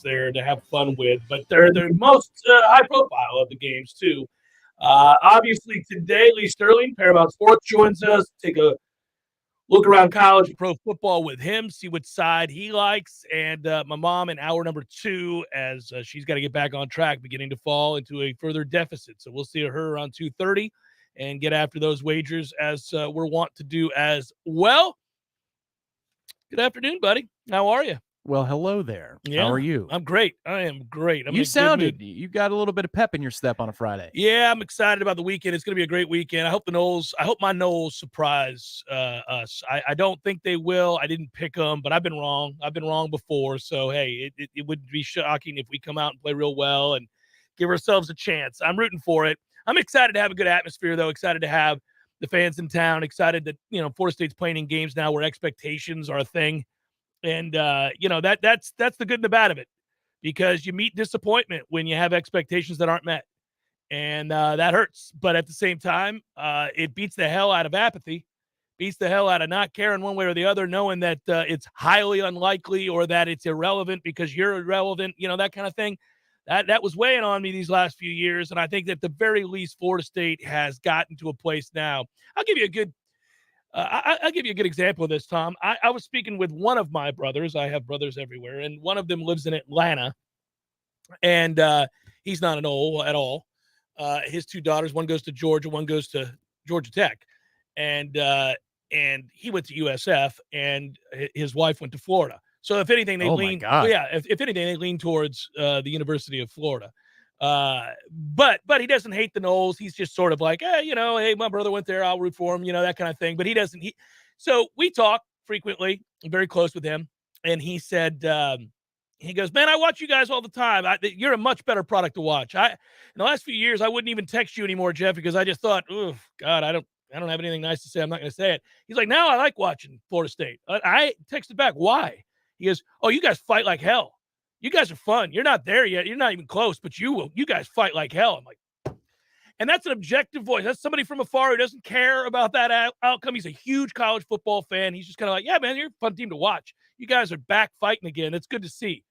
there to have fun with, but they're the most high profile of the games too. Obviously today, Lee Sterling, Paramount Sports, joins us. Take a look around college and pro football with him, see what side he likes. And my mom in hour number 2, as she's got to get back on track, beginning to fall into a further deficit. So we'll see her around 2:30 and get after those wagers as we're wont to do as well. Good afternoon, buddy. How are you? Well, hello there. Yeah, How are you? I'm great. I am great. I'm You sounded, you got a little bit of pep in your step on a Friday. Yeah, I'm excited about the weekend. It's going to be a great weekend. I hope my Noles surprise us. I don't think they will. I didn't pick them, but I've been wrong. I've been wrong before. So, hey, it would be shocking if we come out and play real well and give ourselves a chance. I'm rooting for it. I'm excited to have a good atmosphere, though. Excited to have the fans in town. Excited that, Florida State's playing in games now where expectations are a thing. And, that's the good and the bad of it, because you meet disappointment when you have expectations that aren't met. And that hurts. But at the same time, it beats the hell out of apathy, beats the hell out of not caring one way or the other, knowing that it's highly unlikely or that it's irrelevant because you're irrelevant, that kind of thing. That was weighing on me these last few years. And I think that at the very least, Florida State has gotten to a place now. I'll give you a good example of this, Tom. I was speaking with one of my brothers. I have brothers everywhere, and one of them lives in Atlanta, and he's not an Nole at all. His 2 daughters, one goes to Georgia, one goes to Georgia Tech, and he went to USF, and his wife went to Florida. So if anything, they lean. Well, yeah, if anything, they lean towards the University of Florida. But he doesn't hate the Noles. He's just sort of like, hey, my brother went there, I'll root for him, that kind of thing. But he doesn't. So we talk frequently. I'm very close with him, and he said, he goes, man, I watch you guys all the time. You're a much better product to watch. In the last few years, I wouldn't even text you anymore, Jeff, because I just thought, oh God, I don't have anything nice to say. I'm not going to say it. He's like, now I like watching Florida State. I texted back, why? He goes, oh, you guys fight like hell. You guys are fun. You're not there yet. You're not even close, but you will. You guys fight like hell. I'm like, and that's an objective voice. That's somebody from afar who doesn't care about that outcome. He's a huge college football fan. He's just kind of like, yeah, man, you're a fun team to watch. You guys are back fighting again. It's good to see.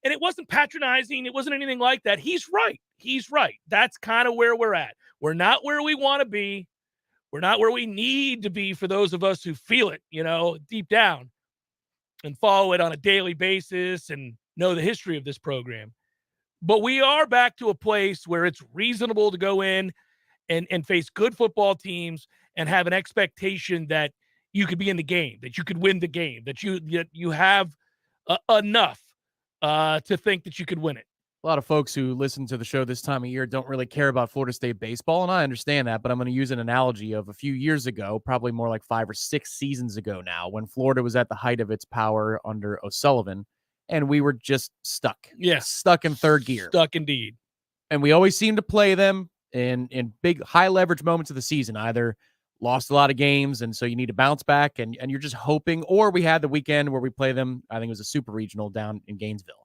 And it wasn't patronizing. It wasn't anything like that. He's right. He's right. That's kind of where we're at. We're not where we want to be. We're not where we need to be for those of us who feel it, deep down and follow it on a daily basis and know the history of this program. But we are back to a place where it's reasonable to go in and face good football teams and have an expectation that you could be in the game, that you could win the game, that you have enough to think that you could win it. A lot of folks who listen to the show this time of year don't really care about Florida State baseball, and I understand that, but I'm going to use an analogy of a few years ago, probably more like 5 or 6 seasons ago now, when Florida was at the height of its power under O'Sullivan, and we were just stuck. Yeah. Stuck in third gear. Stuck indeed. And we always seem to play them in big, high-leverage moments of the season, either lost a lot of games, and so you need to bounce back, and you're just hoping, or we had the weekend where we play them, I think it was a super regional down in Gainesville.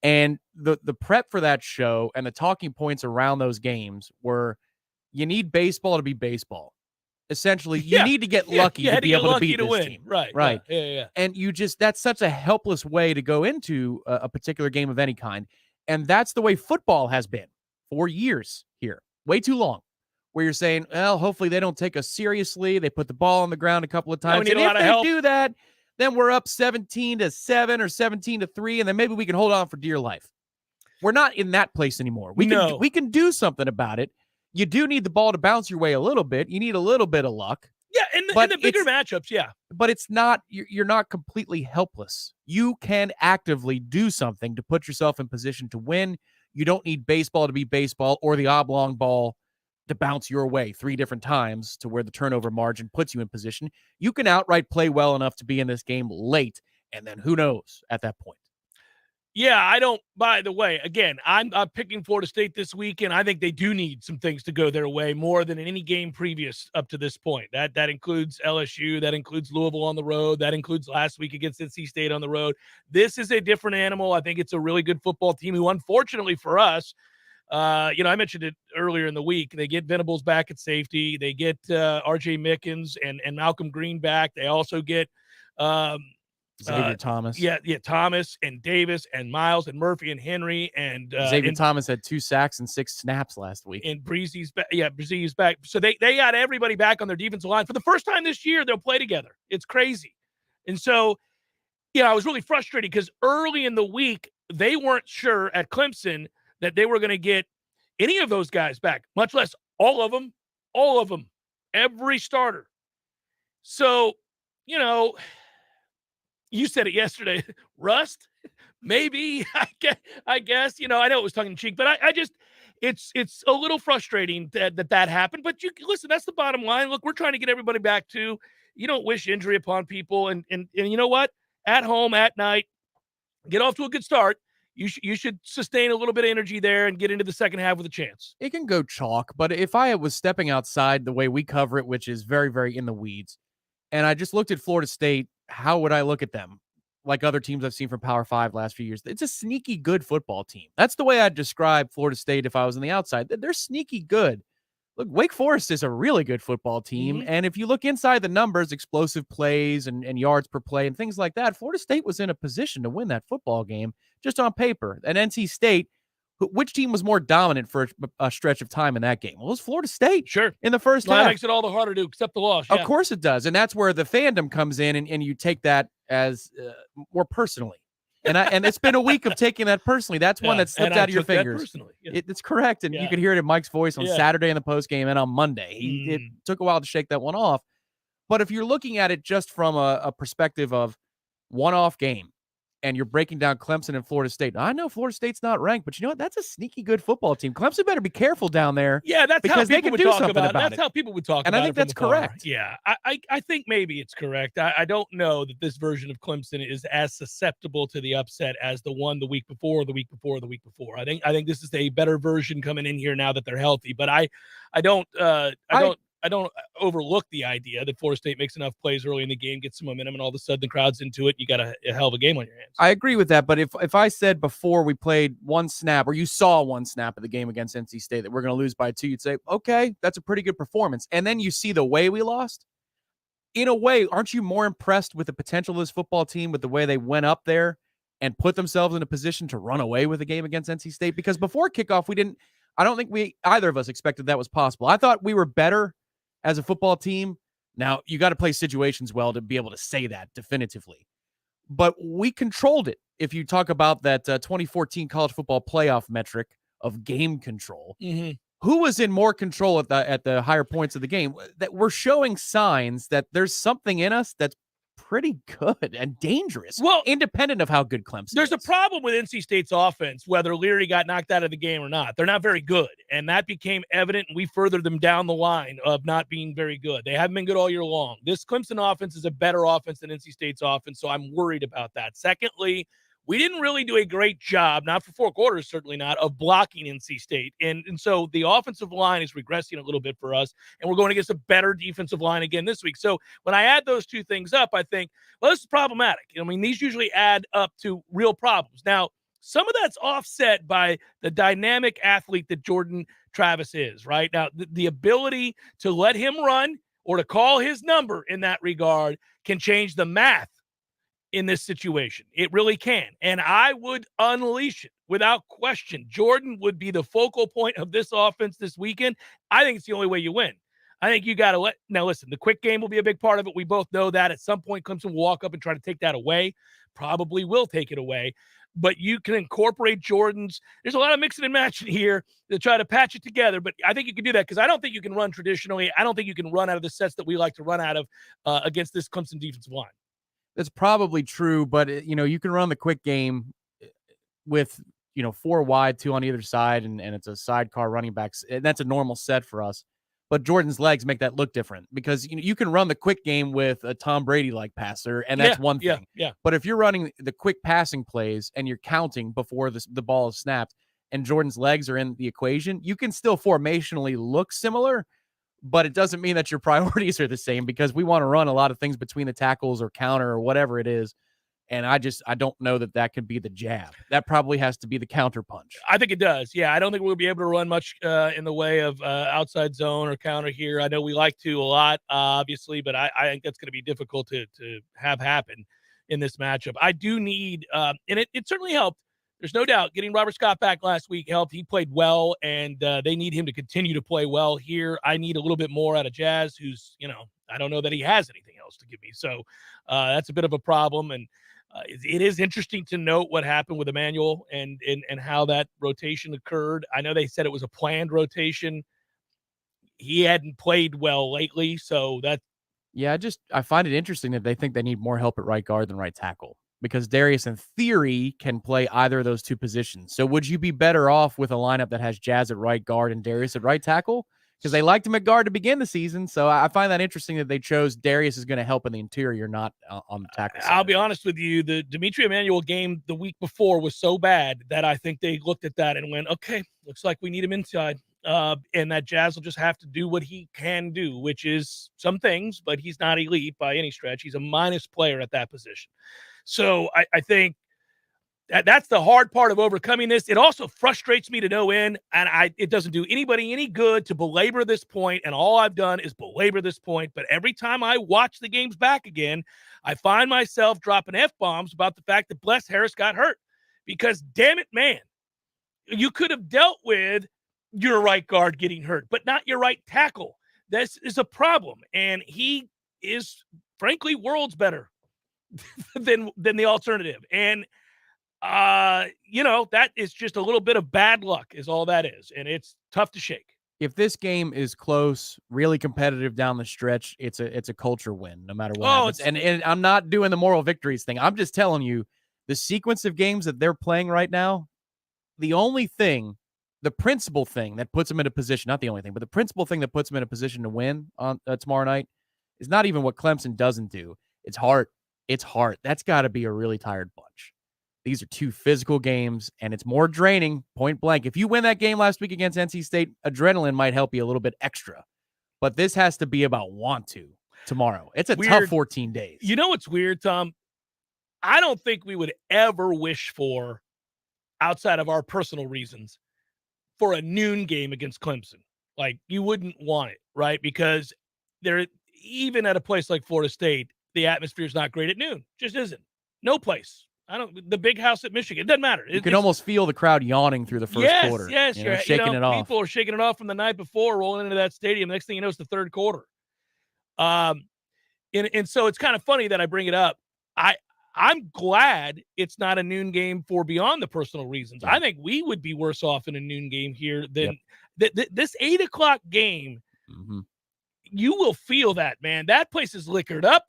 And the prep for that show and the talking points around those games were, you need baseball to be baseball. Essentially, you need to get lucky to be able to beat this team. Right. Yeah. And that's such a helpless way to go into a particular game of any kind. And that's the way football has been for years here. Way too long. Where you're saying, well, hopefully they don't take us seriously. They put the ball on the ground a couple of times. And if they do that, then we're up 17-7 or 17-3, and then maybe we can hold on for dear life. We're not in that place anymore. We can do something about it. You do need the ball to bounce your way a little bit. You need a little bit of luck. Yeah, in the bigger matchups, yeah. But it's not, you're not completely helpless. You can actively do something to put yourself in position to win. You don't need baseball to be baseball or the oblong ball to bounce your way 3 different times to where the turnover margin puts you in position. You can outright play well enough to be in this game late, and then who knows at that point. Yeah, I don't, by the way, again, I'm picking Florida State this weekend. I think they do need some things to go their way more than in any game previous up to this point. That includes LSU, that includes Louisville on the road, that includes last week against NC State on the road. This is a different animal. I think it's a really good football team who, unfortunately for us, I mentioned it earlier in the week. They get Venables back at safety. They get R.J. Mickens and Malcolm Green back. They also get Xavier Thomas. Yeah, Thomas and Davis and Miles and Murphy and Henry and Xavier Thomas had 2 sacks and 6 snaps last week. And Breezy's back. Yeah, Breezy's back. So they got everybody back on their defensive line. For the first time this year, they'll play together. It's crazy. And so, I was really frustrated because early in the week, they weren't sure at Clemson that they were going to get any of those guys back, much less all of them, every starter. So, you said it yesterday, rust, maybe, I guess, I know it was tongue in cheek, but I just, it's a little frustrating that happened, but listen, that's the bottom line. Look, we're trying to get everybody back too. You don't wish injury upon people. And you know what? At home, at night, get off to a good start. You should sustain a little bit of energy there and get into the second half with a chance. It can go chalk, but if I was stepping outside the way we cover it, which is very, very in the weeds, and I just looked at Florida State, how would I look at them? Like other teams I've seen from Power 5 last few years. It's a sneaky good football team. That's the way I'd describe Florida State if I was on the outside. They're sneaky good. Look, Wake Forest is a really good football team. Mm-hmm. And if you look inside the numbers, explosive plays and yards per play and things like that, Florida State was in a position to win that football game just on paper. And NC State, which team was more dominant for a stretch of time in that game? Well, it was Florida State. Sure. In the first half. That makes it all the harder to accept the loss. Yeah. Of course it does. And that's where the fandom comes in and you take that as more personally. And it's been a week of taking that personally. That's one that slipped out of your fingers. Personally. Yeah. It's correct. And you could hear it in Mike's voice on Saturday in the postgame and on Monday. It took a while to shake that one off. But if you're looking at it just from a perspective of one-off game, and you're breaking down Clemson and Florida State. Now, I know Florida State's not ranked, but you know what? That's a sneaky good football team. Clemson better be careful down there. Yeah, that's because how people would talk about it. That's how people would talk about it. And I think that's correct. Yeah, I think maybe it's correct. I don't know that this version of Clemson is as susceptible to the upset as the one the week before, the week before, the week before. I think this is a better version coming in here now that they're healthy. But I don't overlook the idea that Florida State makes enough plays early in the game, gets some momentum, and all of a sudden the crowd's into it. You got a hell of a game on your hands. I agree with that, but if I said before we played one snap, or you saw one snap of the game against NC State that we're going to lose by 2, you'd say, okay, that's a pretty good performance. And then you see the way we lost. In a way, aren't you more impressed with the potential of this football team, with the way they went up there and put themselves in a position to run away with a game against NC State? Because before kickoff, I don't think either of us expected that was possible. I thought we were better as a football team. Now, you got to play situations well to be able to say that definitively. But we controlled it. If you talk about that 2014 college football playoff metric of game control, who was in more control at the higher points of the game? That we're showing signs that there's something in us that's pretty good and dangerous. Well, independent of how good Clemson there's is. a problem with NC State's offense, whether Leary got knocked out of the game or not. They're not very good, and that became evident, and we furthered them down the line of not being very good. They haven't been good all year long. This Clemson offense is a better offense than NC State's offense, so I'm worried about that. Secondly, we didn't really do a great job, not for 4 quarters, certainly not, of blocking NC State. And so the offensive line is regressing a little bit for us, and we're going against a better defensive line again this week. So when I add those two things up, I think, well, this is problematic. I mean, these usually add up to real problems. Now, some of that's offset by the dynamic athlete that Jordan Travis is, right? Now, the ability to let him run or to call his number in that regard can change the math in this situation. It really can. And I would unleash it without question. Jordan would be the focal point of this offense this weekend. I think it's the only way you win. I think you got to now listen, the quick game will be a big part of it. We both know that at some point Clemson will walk up and try to take that away. Probably will take it away. But you can incorporate Jordan's. There's a lot of mixing and matching here to try to patch it together. But I think you can do that because I don't think you can run traditionally. I don't think you can run out of the sets that we like to run out of against this Clemson defensive line. That's probably true, but you can run the quick game with 4 wide, 2 on either side, and it's a sidecar running backs. And that's a normal set for us. But Jordan's legs make that look different because you can run the quick game with a Tom Brady-like passer, and that's one thing. Yeah. But if you're running the quick passing plays and you're counting before the ball is snapped, and Jordan's legs are in the equation, you can still formationally look similar. But it doesn't mean that your priorities are the same because we want to run a lot of things between the tackles or counter or whatever it is. And I don't know that can be the jab. That probably has to be the counter punch. I think it does. Yeah, I don't think we'll be able to run much in the way of outside zone or counter here. I know we like to a lot, obviously, but I think that's going to be difficult to have happen. in this matchup. I do need, and it certainly helped. There's no doubt getting Robert Scott back last week helped. He played well, and they need him to continue to play well here. I need a little bit more out of Jazz, who's, I don't know that he has anything else to give me. So that's a bit of a problem. And it is interesting to note what happened with Emmanuel and how that rotation occurred. I know they said it was a planned rotation. He hadn't played well lately, so that. Yeah, I find it interesting that they think they need more help at right guard than right tackle, because Darius, in theory, can play either of those two positions. So would you be better off with a lineup that has Jazz at right guard and Darius at right tackle? Because they liked him at guard to begin the season. So I find that interesting that they chose Darius is going to help in the interior, not on the tackle side. I'll be honest with you. The Dimitri Emmanuel game the week before was so bad that I think they looked at that and went, okay, looks like we need him inside. And that Jazz will just have to do what he can do, which is some things, but he's not elite by any stretch. He's a minus player at that position. So I think that's the hard part of overcoming this. It also frustrates me to no end, and it doesn't do anybody any good to belabor this point, and all I've done is belabor this point. But every time I watch the games back again, I find myself dropping F-bombs about the fact that Bless Harris got hurt. Because, damn it, man, you could have dealt with your right guard getting hurt, but not your right tackle. This is a problem, and he is, frankly, worlds better than the alternative. And that is just a little bit of bad luck is all that is, and it's tough to shake. If this game is close, really competitive down the stretch, it's a culture win no matter what happens. And I'm not doing the moral victories thing. I'm just telling you the sequence of games that they're playing right now, the principal thing that puts them in a position, not the only thing, but the principal thing that puts them in a position to win on tomorrow night is not even what Clemson doesn't do. It's heart. It's heart. That's got to be a really tired bunch. These are two physical games, and it's more draining, point blank. If you win that game last week against NC State, adrenaline might help you a little bit extra. But this has to be about want to tomorrow. It's a tough 14 days. You know what's weird, Tom? I don't think we would ever wish for, outside of our personal reasons, for a noon game against Clemson. Like, you wouldn't want it, right? Because even at a place like Florida State, the atmosphere is not great at noon. Just isn't. No place. The big house at Michigan. It doesn't matter. You can almost feel the crowd yawning through the first quarter. Yes, shaking it off. People are shaking it off from the night before, rolling into that stadium. Next thing you know, it's the third quarter. And so it's kind of funny that I bring it up. I'm glad it's not a noon game for beyond the personal reasons. I think we would be worse off in a noon game here than this 8 o'clock game. Mm-hmm. You will feel that, man. That place is liquored up.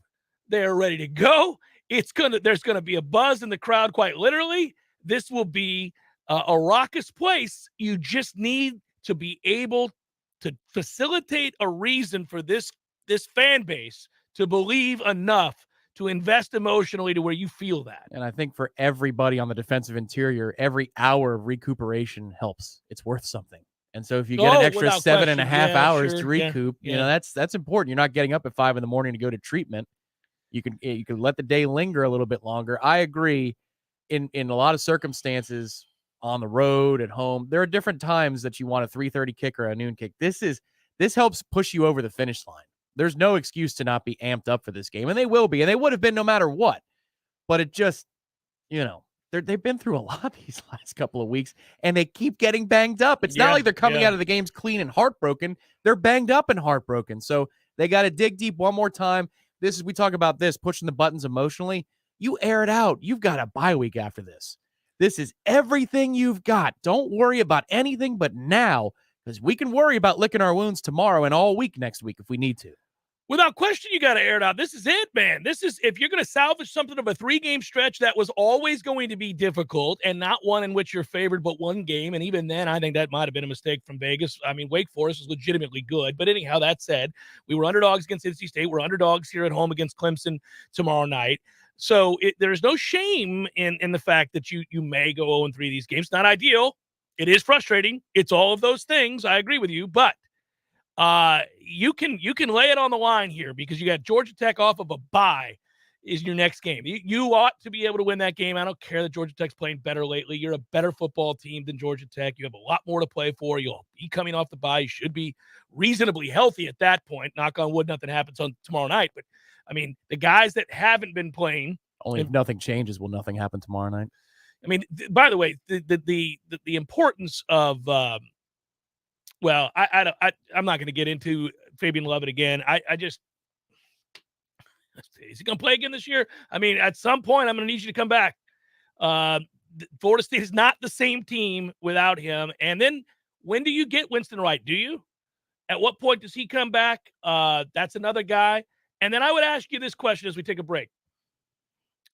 They're ready to go. There's gonna be a buzz in the crowd, quite literally. This will be a raucous place. You just need to be able to facilitate a reason for this fan base to believe enough to invest emotionally to where you feel that. And I think for everybody on the defensive interior, every hour of recuperation helps. It's worth something. And so if you get an extra 7.5 hours to recoup, that's important. You're not getting up at 5 a.m. to go to treatment. You can let the day linger a little bit longer. I agree. In a lot of circumstances, on the road, at home, there are different times that you want a 3:30 kick or a noon kick. This helps push you over the finish line. There's no excuse to not be amped up for this game, and they will be, and they would have been no matter what. But it just, they've been through a lot these last couple of weeks, and they keep getting banged up. It's not like they're coming out of the games clean and heartbroken. They're banged up and heartbroken. So they got to dig deep one more time. We talk about this, pushing the buttons emotionally. You air it out. You've got a bye week after this. This is everything you've got. Don't worry about anything but now, because we can worry about licking our wounds tomorrow and all week next week if we need to. Without question, you got to air it out. This is it, man. This is, if you're going to salvage something of a 3-game stretch that was always going to be difficult and not one in which you're favored but one game, and even then, I think that might have been a mistake from Vegas. I mean, Wake Forest is legitimately good. But anyhow, that said, we were underdogs against NC State. We're underdogs here at home against Clemson tomorrow night. So there's no shame in the fact that you may go 0-3 these games. Not ideal. It is frustrating. It's all of those things. I agree with you. But you can lay it on the line here because you got Georgia Tech off of a bye is your next game. You ought to be able to win that game. I don't care that Georgia Tech's playing better lately. You're a better football team than Georgia Tech. You have a lot more to play for. You'll be coming off the bye. You should be reasonably healthy at that point. Knock on wood, nothing happens on tomorrow night. But, I mean, the guys that haven't been playing Only if nothing changes will nothing happen tomorrow night. I mean, by the way, the importance of I'm not going to get into Fabian Lovett again. I just is he going to play again this year? I mean, at some point, I'm going to need you to come back. Florida State is not the same team without him. And then when do you get Winston Wright? Do you? At what point does he come back? That's another guy. And then I would ask you this question as we take a break.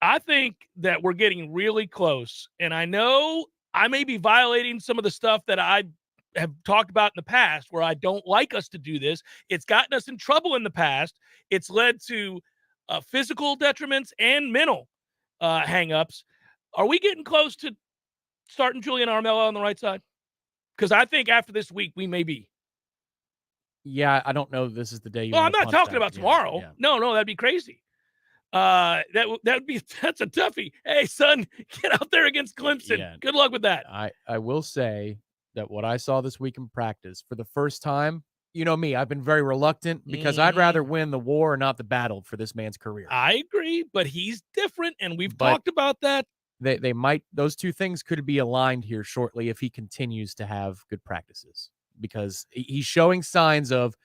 I think that we're getting really close. And I know I may be violating some of the stuff that I have talked about in the past where I don't like us to do this. It's gotten us in trouble in the past. It's led to physical detriments and mental hang-ups. Are we getting close to starting Julian Armella on the right side? Because I think after this week, we may be. Yeah, I don't know this is the day you I'm not talking about tomorrow. Yeah. No, that'd be crazy. That's a toughie. Hey, son, get out there against Clemson. Yeah. Good luck with that. I will say that what I saw this week in practice, for the first time, you know me, I've been very reluctant because I'd rather win the war, not the battle, for this man's career. I agree, but he's different, and we've talked about that. They might, those two things could be aligned here shortly if he continues to have good practices, because he's showing signs of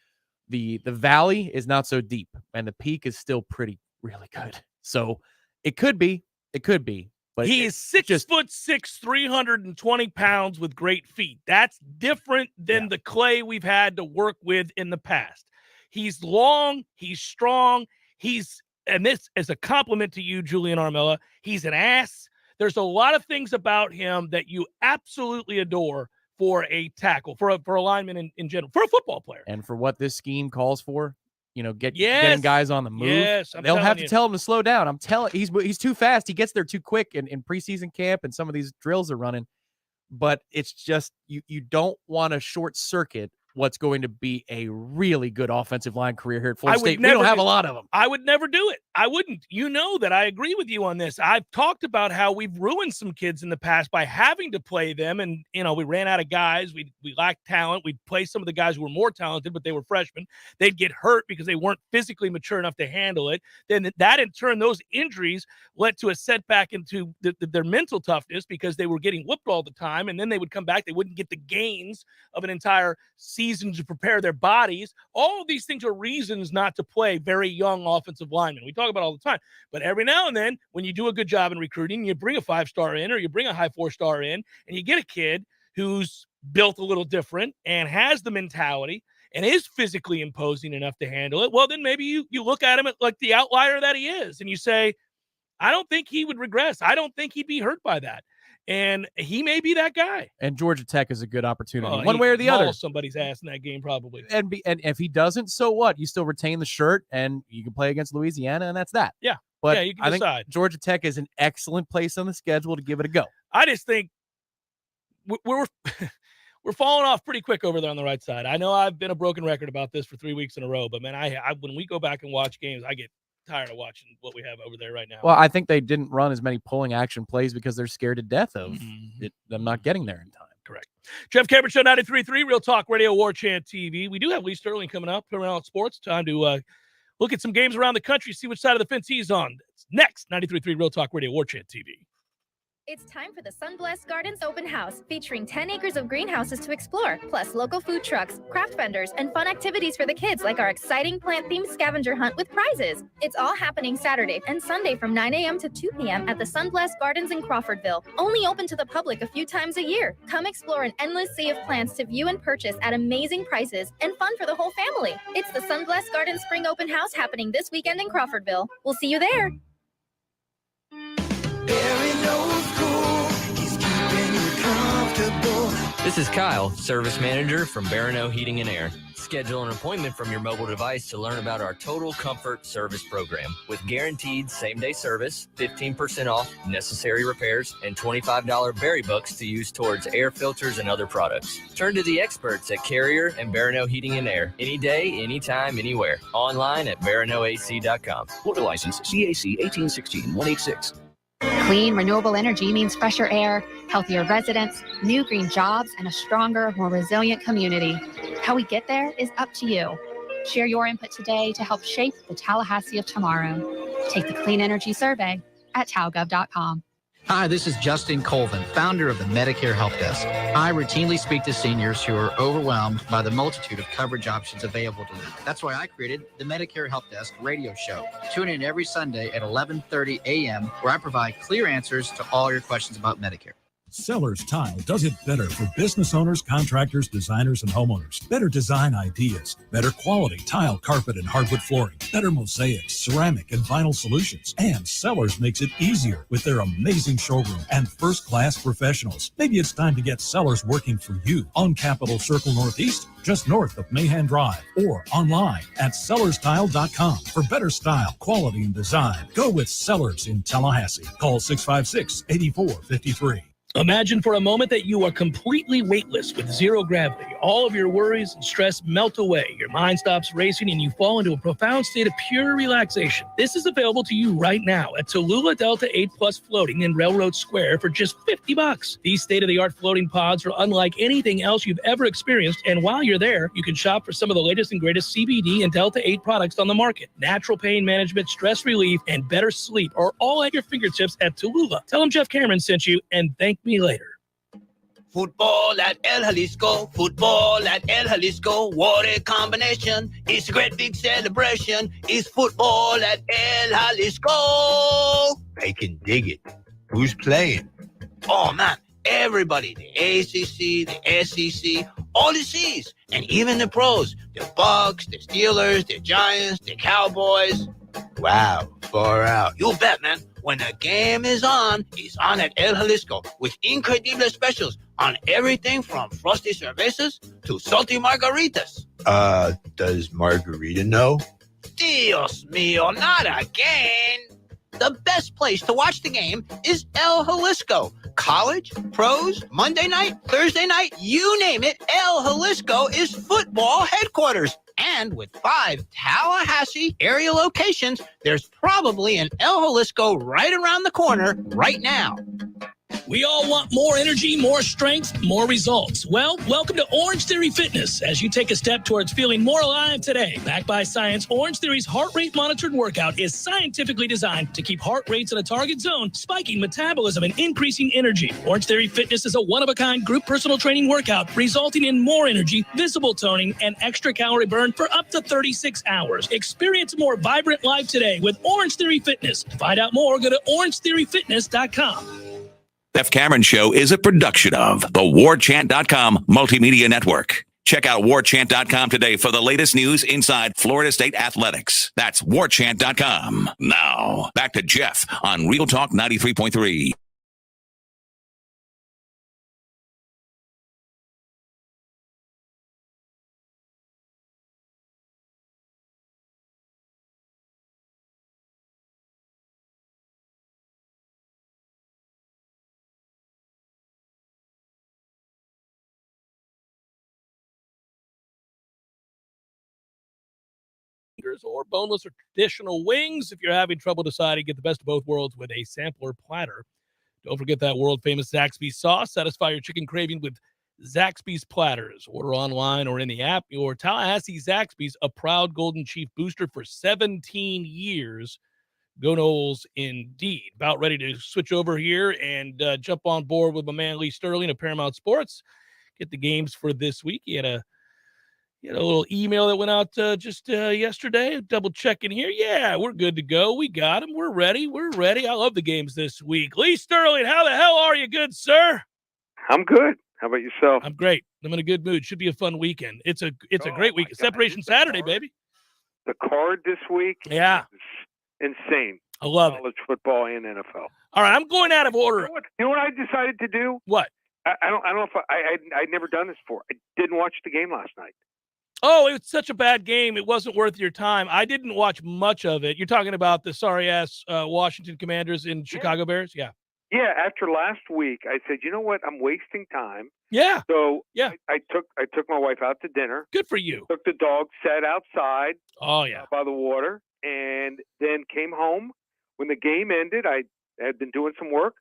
the valley is not so deep and the peak is still really good. So it could be, but he is 6'6", 320 pounds with great feet. That's different than the clay we've had to work with in the past. He's long, he's strong, and this is a compliment to you, Julian Armella. He's an ass. There's a lot of things about him that you absolutely adore for a tackle, for a lineman in general, for a football player. And for what this scheme calls for, getting guys on the move. Yes, they'll have to tell him to slow down. I'm telling he's too fast. He gets there too quick in preseason camp and some of these drills are running. But it's just you don't want to short circuit what's going to be a really good offensive line career here at Florida State. We don't have a lot of them. I would never do it. I wouldn't. You know that I agree with you on this. I've talked about how we've ruined some kids in the past by having to play them. And, we ran out of guys. We lacked talent. We'd play some of the guys who were more talented, but they were freshmen. They'd get hurt because they weren't physically mature enough to handle it. Then that, in turn, those injuries led to a setback into their mental toughness because they were getting whooped all the time. And then they would come back. They wouldn't get the gains of an entire season to prepare their bodies. All of these things are reasons not to play very young offensive linemen. We talk about it all the time. But every now and then, when you do a good job in recruiting, you bring a 5-star in or you bring a high 4-star in, and you get a kid who's built a little different and has the mentality and is physically imposing enough to handle it, well, then maybe you look at him like the outlier that he is, and you say, I don't think he would regress. I don't think he'd be hurt by that. And he may be that guy. And Georgia Tech is a good opportunity, one way or the other. Somebody's ass in that game, probably. And if he doesn't, so what? You still retain the shirt, and you can play against Louisiana, and that's that. Yeah. But you can decide. Think Georgia Tech is an excellent place on the schedule to give it a go. I just think we're falling off pretty quick over there on the right side. I know I've been a broken record about this for 3 weeks in a row, but man, I when we go back and watch games, I get tired of watching what we have over there right now. Well, I think they didn't run as many pulling action plays because they're scared to death of them not getting there in time. Correct. Jeff Cameron Show 93.3 Real Talk Radio, Warchant TV. We do have Lee Sterling coming up around sports. Time to look at some games around the country, see which side of the fence he's on. It's next, 93.3 Real Talk Radio, Warchant TV. It's time for the Sunblessed Gardens Open House, featuring 10 acres of greenhouses to explore, plus local food trucks, craft vendors, and fun activities for the kids like our exciting plant-themed scavenger hunt with prizes. It's all happening Saturday and Sunday from 9 a.m. to 2 p.m. at the Sunblessed Gardens in Crawfordville, only open to the public a few times a year. Come explore an endless sea of plants to view and purchase at amazing prices and fun for the whole family. It's the Sunblessed Gardens Spring Open House happening this weekend in Crawfordville. We'll see you there. This is Kyle, Service Manager from Barano Heating and Air. Schedule an appointment from your mobile device to learn about our Total Comfort Service Program. With guaranteed same-day service, 15% off necessary repairs, and $25 berry bucks to use towards air filters and other products. Turn to the experts at Carrier and Barano Heating and Air. Any day, anytime, anywhere. Online at baranoac.com. Florida license CAC 1816-186. Clean, renewable energy means fresher air, healthier residents, new green jobs, and a stronger, more resilient community. How we get there is up to you. Share your input today to help shape the Tallahassee of tomorrow. Take the Clean Energy Survey at taogov.com. Hi, this is Justin Colvin, founder of the Medicare Help Desk. I routinely speak to seniors who are overwhelmed by the multitude of coverage options available to them. That's why I created the Medicare Help Desk radio show. Tune in every Sunday at 11:30 a.m., where I provide clear answers to all your questions about Medicare. Sellers Tile does it better for business owners, contractors, designers, and homeowners. Better design ideas, better quality tile, carpet, and hardwood flooring, better mosaics, ceramic, and vinyl solutions. And Sellers makes it easier with their amazing showroom and first-class professionals. Maybe it's time to get Sellers working for you on Capitol Circle Northeast, just north of Mahan Drive, or online at sellerstile.com for better style, quality, and design. Go with Sellers in Tallahassee. Call 656-8453. Imagine for a moment that you are completely weightless with zero gravity. All of your worries and stress melt away. Your mind stops racing and you fall into a profound state of pure relaxation. This is available to you right now at Tallulah Delta 8 Plus Floating in Railroad Square for just $50. These state-of-the-art floating pods are unlike anything else you've ever experienced, and while you're there, you can shop for some of the latest and greatest CBD and Delta 8 products on the market. Natural pain management, stress relief, and better sleep are all at your fingertips at Tallulah. Tell them Jeff Cameron sent you, and thank me later. Football at El Jalisco, football at El Jalisco, what a combination. It's a great big celebration. It's football at El Jalisco. I can dig it. Who's playing? Oh, man, everybody. The ACC, the SEC, all the C's, and even the pros. The Bucks, the Steelers, the Giants, the Cowboys. Wow, far out. You bet, man. When the game is on, it's on at El Jalisco with incredible specials on everything from frosty cervezas to salty margaritas. Does Margarita know? Dios mío, not again. The best place to watch the game is El Jalisco. College, pros, Monday night, Thursday night, you name it, El Jalisco is football headquarters. And with 5 Tallahassee area locations, there's probably an El Jalisco right around the corner right now. We all want more energy, more strength, more results. Well, welcome to Orange Theory Fitness as you take a step towards feeling more alive today. Backed by science, Orange Theory's heart rate monitored workout is scientifically designed to keep heart rates in a target zone, spiking metabolism and increasing energy. Orange Theory Fitness is a one-of-a-kind group personal training workout resulting in more energy, visible toning, and extra calorie burn for up to 36 hours. Experience a more vibrant life today with Orange Theory Fitness. To find out more, go to orangetheoryfitness.com. Jeff Cameron Show is a production of the Warchant.com Multimedia Network. Check out Warchant.com today for the latest news inside Florida State athletics. That's Warchant.com. Now, back to Jeff on Real Talk 93.3. Or boneless or traditional wings. If you're having trouble deciding, get the best of both worlds with a sampler platter. Don't forget that world-famous Zaxby's sauce. Satisfy your chicken craving with Zaxby's platters. Order online or in the app. Your Tallahassee Zaxby's, a proud Golden Chief booster for 17 years. Go Noles indeed. About ready to switch over here and jump on board with my man Lee Sterling of Paramount Sports. Get the games for this week. He had a little email that went out just yesterday. Double checking here. Yeah, we're good to go. We got them. We're ready. I love the games this week. Lee Sterling, how the hell are you, good sir? I'm good. How about yourself? I'm great. I'm in a good mood. Should be a fun weekend. It's a great week. Separation Saturday, baby. The card this week is insane. I love College football and NFL. All right, I'm going out of order. You know what I decided to do? What? I don't know if I'd never done this before. I didn't watch the game last night. Oh, it's such a bad game. It wasn't worth your time. I didn't watch much of it. You're talking about the sorry-ass Washington Commanders in Chicago Bears? Yeah. Yeah, after last week, I said, you know what? I'm wasting time. Yeah. So yeah, I took my wife out to dinner. Good for you. Took the dog, sat outside. Oh, yeah. By the water, and then came home. When the game ended, I had been doing some work,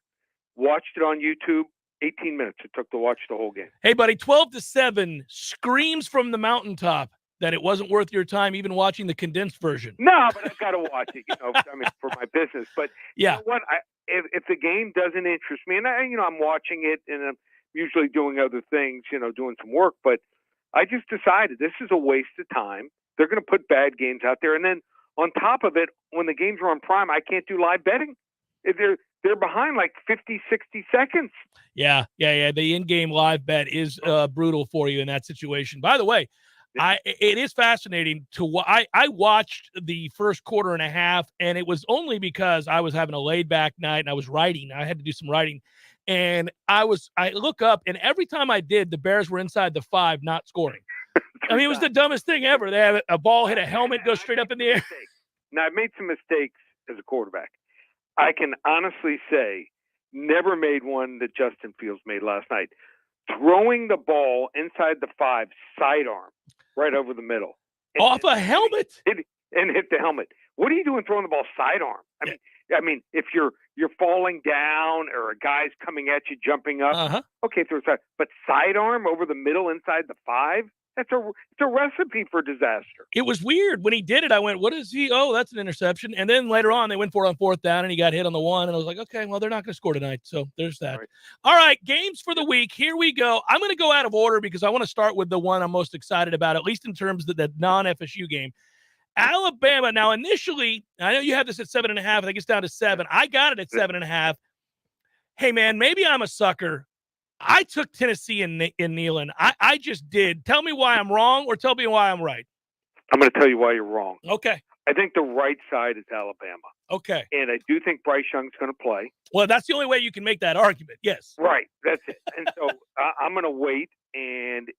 watched it on YouTube. 18 minutes it took to watch the whole game. Hey, buddy, 12-7 screams from the mountaintop. that it wasn't worth your time even watching the condensed version? No, but I've got to watch it, for my business. But yeah, you know what? If the game doesn't interest me, and I'm watching it, and I'm usually doing other things, doing some work, but I just decided this is a waste of time. They're going to put bad games out there, and then on top of it, when the games are on Prime, I can't do live betting. They're behind like 50, 60 seconds. Yeah. The in-game live bet is brutal for you in that situation. By the way, it is fascinating to I watched the first quarter and a half, and it was only because I was having a laid-back night and I was writing. I had to do some writing, and I look up, and every time I did, the Bears were inside the 5, not scoring. I mean, it was the dumbest thing ever. They have a ball hit a helmet, go straight up in the air. Now, I've made some mistakes as a quarterback. I can honestly say never made one that Justin Fields made last night. Throwing the ball inside the 5, sidearm, right over the middle. Off a helmet? And hit the helmet. What are you doing throwing the ball sidearm? I mean, if you're falling down or a guy's coming at you, jumping up, okay, throw side. But sidearm over the middle inside the 5? It's a recipe for disaster. It was weird. When he did it, I went, what is he? Oh, that's an interception. And then later on, they went for it on 4th down, and he got hit on the 1. And I was like, okay, well, they're not going to score tonight. So there's that. All right, games for the week. Here we go. I'm going to go out of order because I want to start with the one I'm most excited about, at least in terms of the non-FSU game. Alabama. Now, initially, I know you have this at 7.5. I think it's down to 7. I got it at 7.5. Hey, man, maybe I'm a sucker. I took Tennessee in Neyland. I just did. Tell me why I'm wrong, or tell me why I'm right. I'm going to tell you why you're wrong. Okay. I think the right side is Alabama. Okay. And I do think Bryce Young's going to play. Well, that's the only way you can make that argument. Yes. Right. That's it. And so I'm going to wait. And,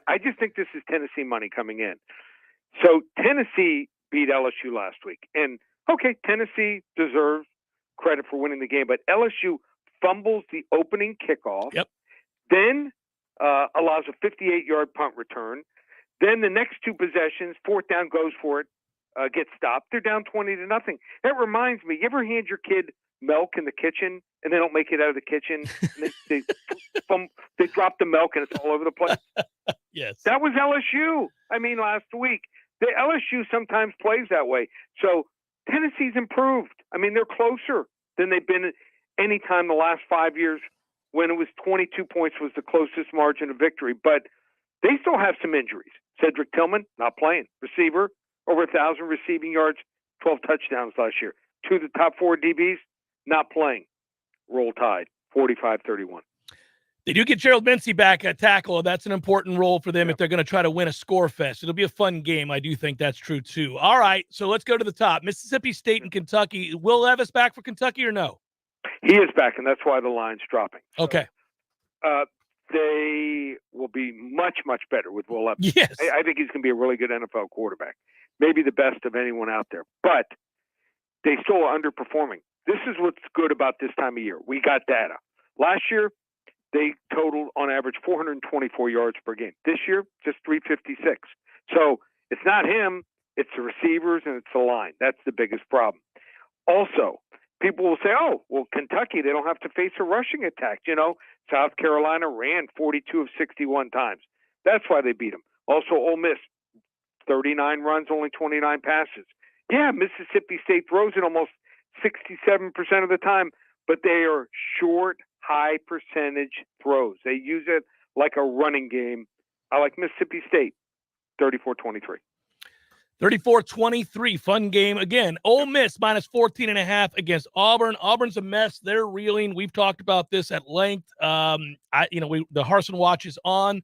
I just think this is Tennessee money coming in. So Tennessee beat LSU last week. And, okay, Tennessee deserves credit for winning the game. But LSU fumbles the opening kickoff. Yep. Then allows a 58-yard punt return. Then the next 2 possessions, 4th down, goes for it, gets stopped. They're down 20-0. That reminds me, you ever hand your kid milk in the kitchen and they don't make it out of the kitchen? And they drop the milk and it's all over the place? Yes. That was LSU. Last week. The LSU sometimes plays that way. So Tennessee's improved. They're closer than they've been any time the last 5 years, when it was 22 points was the closest margin of victory. But they still have some injuries. Cedric Tillman, not playing. Receiver, over 1,000 receiving yards, 12 touchdowns last year. 2 of the top 4 DBs, not playing. Roll Tide, 45-31. They do get Gerald Mincey back at tackle. That's an important role for them if they're going to try to win a score fest. It'll be a fun game. I do think that's true, too. All right, so let's go to the top. Mississippi State and Kentucky. Will Levis back for Kentucky or no? He is back, and that's why the line's dropping. So, okay. They will be much, much better with Will Levis. Yes. I think he's going to be a really good NFL quarterback, maybe the best of anyone out there. But they still are underperforming. This is what's good about this time of year. We got data. Last year, they totaled, on average, 424 yards per game. This year, just 356. So it's not him. It's the receivers and it's the line. That's the biggest problem. Also, people will say, oh, well, Kentucky, they don't have to face a rushing attack. South Carolina ran 42 of 61 times. That's why they beat them. Also, Ole Miss, 39 runs, only 29 passes. Yeah, Mississippi State throws it almost 67% of the time, but they are short, high percentage throws. They use it like a running game. I like Mississippi State, 34-23. 34-23, fun game. Again, Ole Miss minus 14.5 against Auburn. Auburn's a mess. They're reeling. We've talked about this at length. The Harsin watch is on.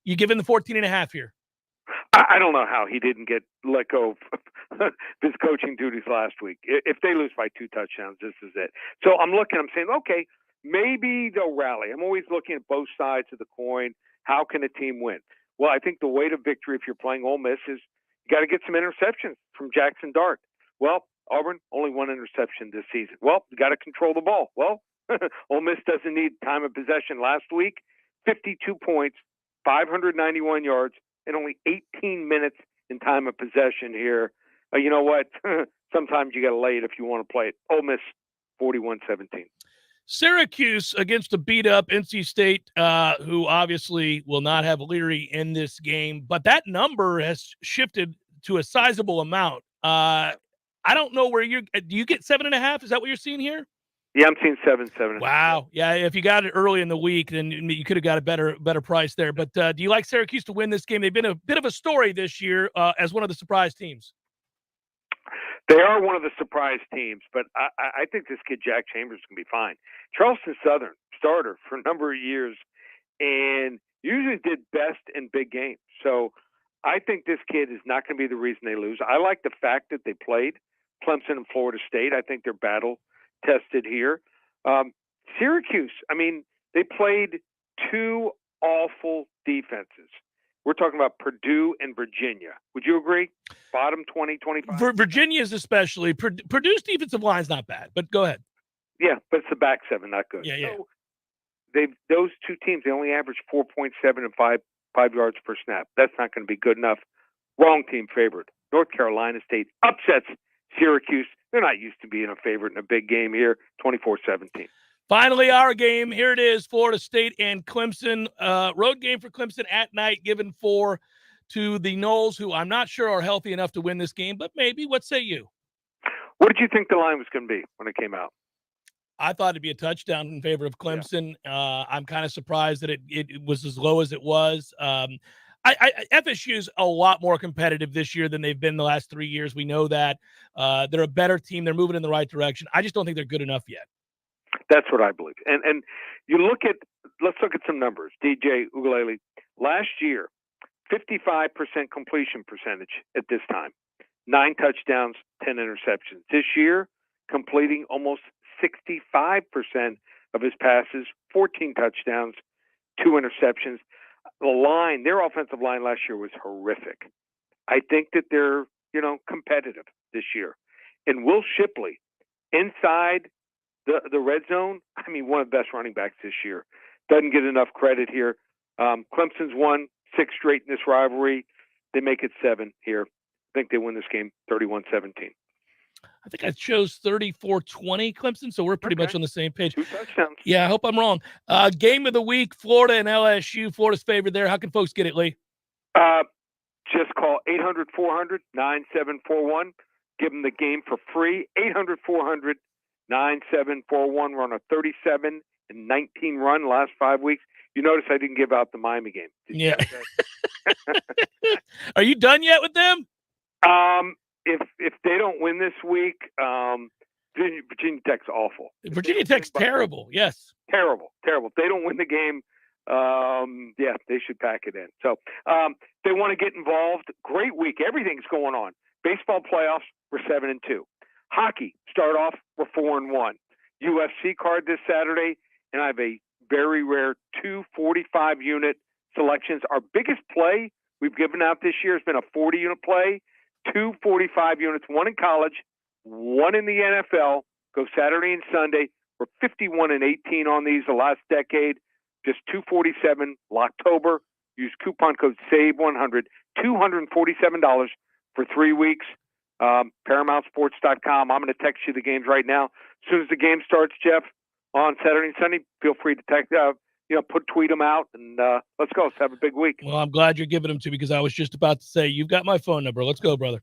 You giving the 14.5 here? I don't know how he didn't get let go of his coaching duties last week. If they lose by 2 touchdowns, this is it. So I'm saying, okay, maybe they'll rally. I'm always looking at both sides of the coin. How can a team win? Well, I think the way to victory if you're playing Ole Miss is you got to get some interceptions from Jackson Dart. Well, Auburn, only 1 interception this season. Well, you got to control the ball. Well, Ole Miss doesn't need time of possession. Last week, 52 points, 591 yards, and only 18 minutes in time of possession here. You know what? Sometimes you got to lay it if you want to play it. Ole Miss, 41-17. Syracuse against a beat-up NC State, who obviously will not have Leary in this game, but that number has shifted to a sizable amount. I don't know where do you get 7.5? Is that what you're seeing here? Yeah, I'm seeing 7. Wow. Yeah, if you got it early in the week, then you could have got a better price there. But do you like Syracuse to win this game? They've been a bit of a story this year as one of the surprise teams. They are one of the surprise teams, but I think this kid Jack Chambers is going to be fine. Charleston Southern starter for a number of years and usually did best in big games. So I think this kid is not going to be the reason they lose. I like the fact that they played Clemson and Florida State. I think they're battle tested here. Syracuse, I mean, they played two awful defenses. We're talking about Purdue and Virginia. Would you agree? Bottom 20, 25? Virginia's especially. Purdue's defensive line's not bad, but go ahead. Yeah, but it's the back seven, not good. Yeah. So those two teams, they only average 4.7 and 5 yards per snap. That's not going to be good enough. Wrong team favored. North Carolina State upsets Syracuse. They're not used to being a favorite in a big game here, 24-17. Finally, our game. Here it is, Florida State and Clemson. Road game for Clemson at night, given 4 to the Noles, who I'm not sure are healthy enough to win this game, but maybe. What say you? What did you think the line was going to be when it came out? I thought it'd be a touchdown in favor of Clemson. Yeah. I'm kind of surprised that it was as low as it was. FSU's a lot more competitive this year than they've been the last 3 years. We know that. They're a better team. They're moving in the right direction. I just don't think they're good enough yet. That's what I believe. And let's look at some numbers. DJ Ugalele, last year, 55% completion percentage at this time, 9 touchdowns, 10 interceptions. This year, completing almost 65% of his passes, 14 touchdowns, 2 interceptions. Their offensive line last year was horrific. I think that they're, competitive this year. And Will Shipley, inside the red zone, I mean, one of the best running backs this year. Doesn't get enough credit here. Clemson's won 6 straight in this rivalry. They make it 7 here. I think they win this game 31-17. I think I chose 34-20 Clemson, so we're pretty much on the same page. 2 touchdowns. Yeah, I hope I'm wrong. Game of the week, Florida and LSU. Florida's favored there. How can folks get it, Lee? Just call 800-400-9741. Give them the game for free. 800-400-9741. We're on a 37-19 run last 5 weeks. You notice I didn't give out the Miami game. Yeah. Are you done yet with them? If they don't win this week, Virginia Tech's awful. Virginia Tech's terrible. Yes. Terrible. If they don't win the game, they should pack it in. So they want to get involved. Great week. Everything's going on. Baseball playoffs, we're 7-2. Hockey, start off, we're 4-1. UFC card this Saturday, and I have a very rare 245-unit selections. Our biggest play we've given out this year has been a 40-unit play, 2 45 units, 1 in college, 1 in the NFL. Go Saturday and Sunday. We're 51-18 on these the last decade. Just 247 Locktober. Use coupon code SAVE100. $247 for 3 weeks. ParamountSports.com. I'm going to text you the games right now. As soon as the game starts, Jeff, on Saturday and Sunday, feel free to text, tweet them out, and let's go. Let's have a big week. Well, I'm glad you're giving them to me because I was just about to say, you've got my phone number. Let's go, brother.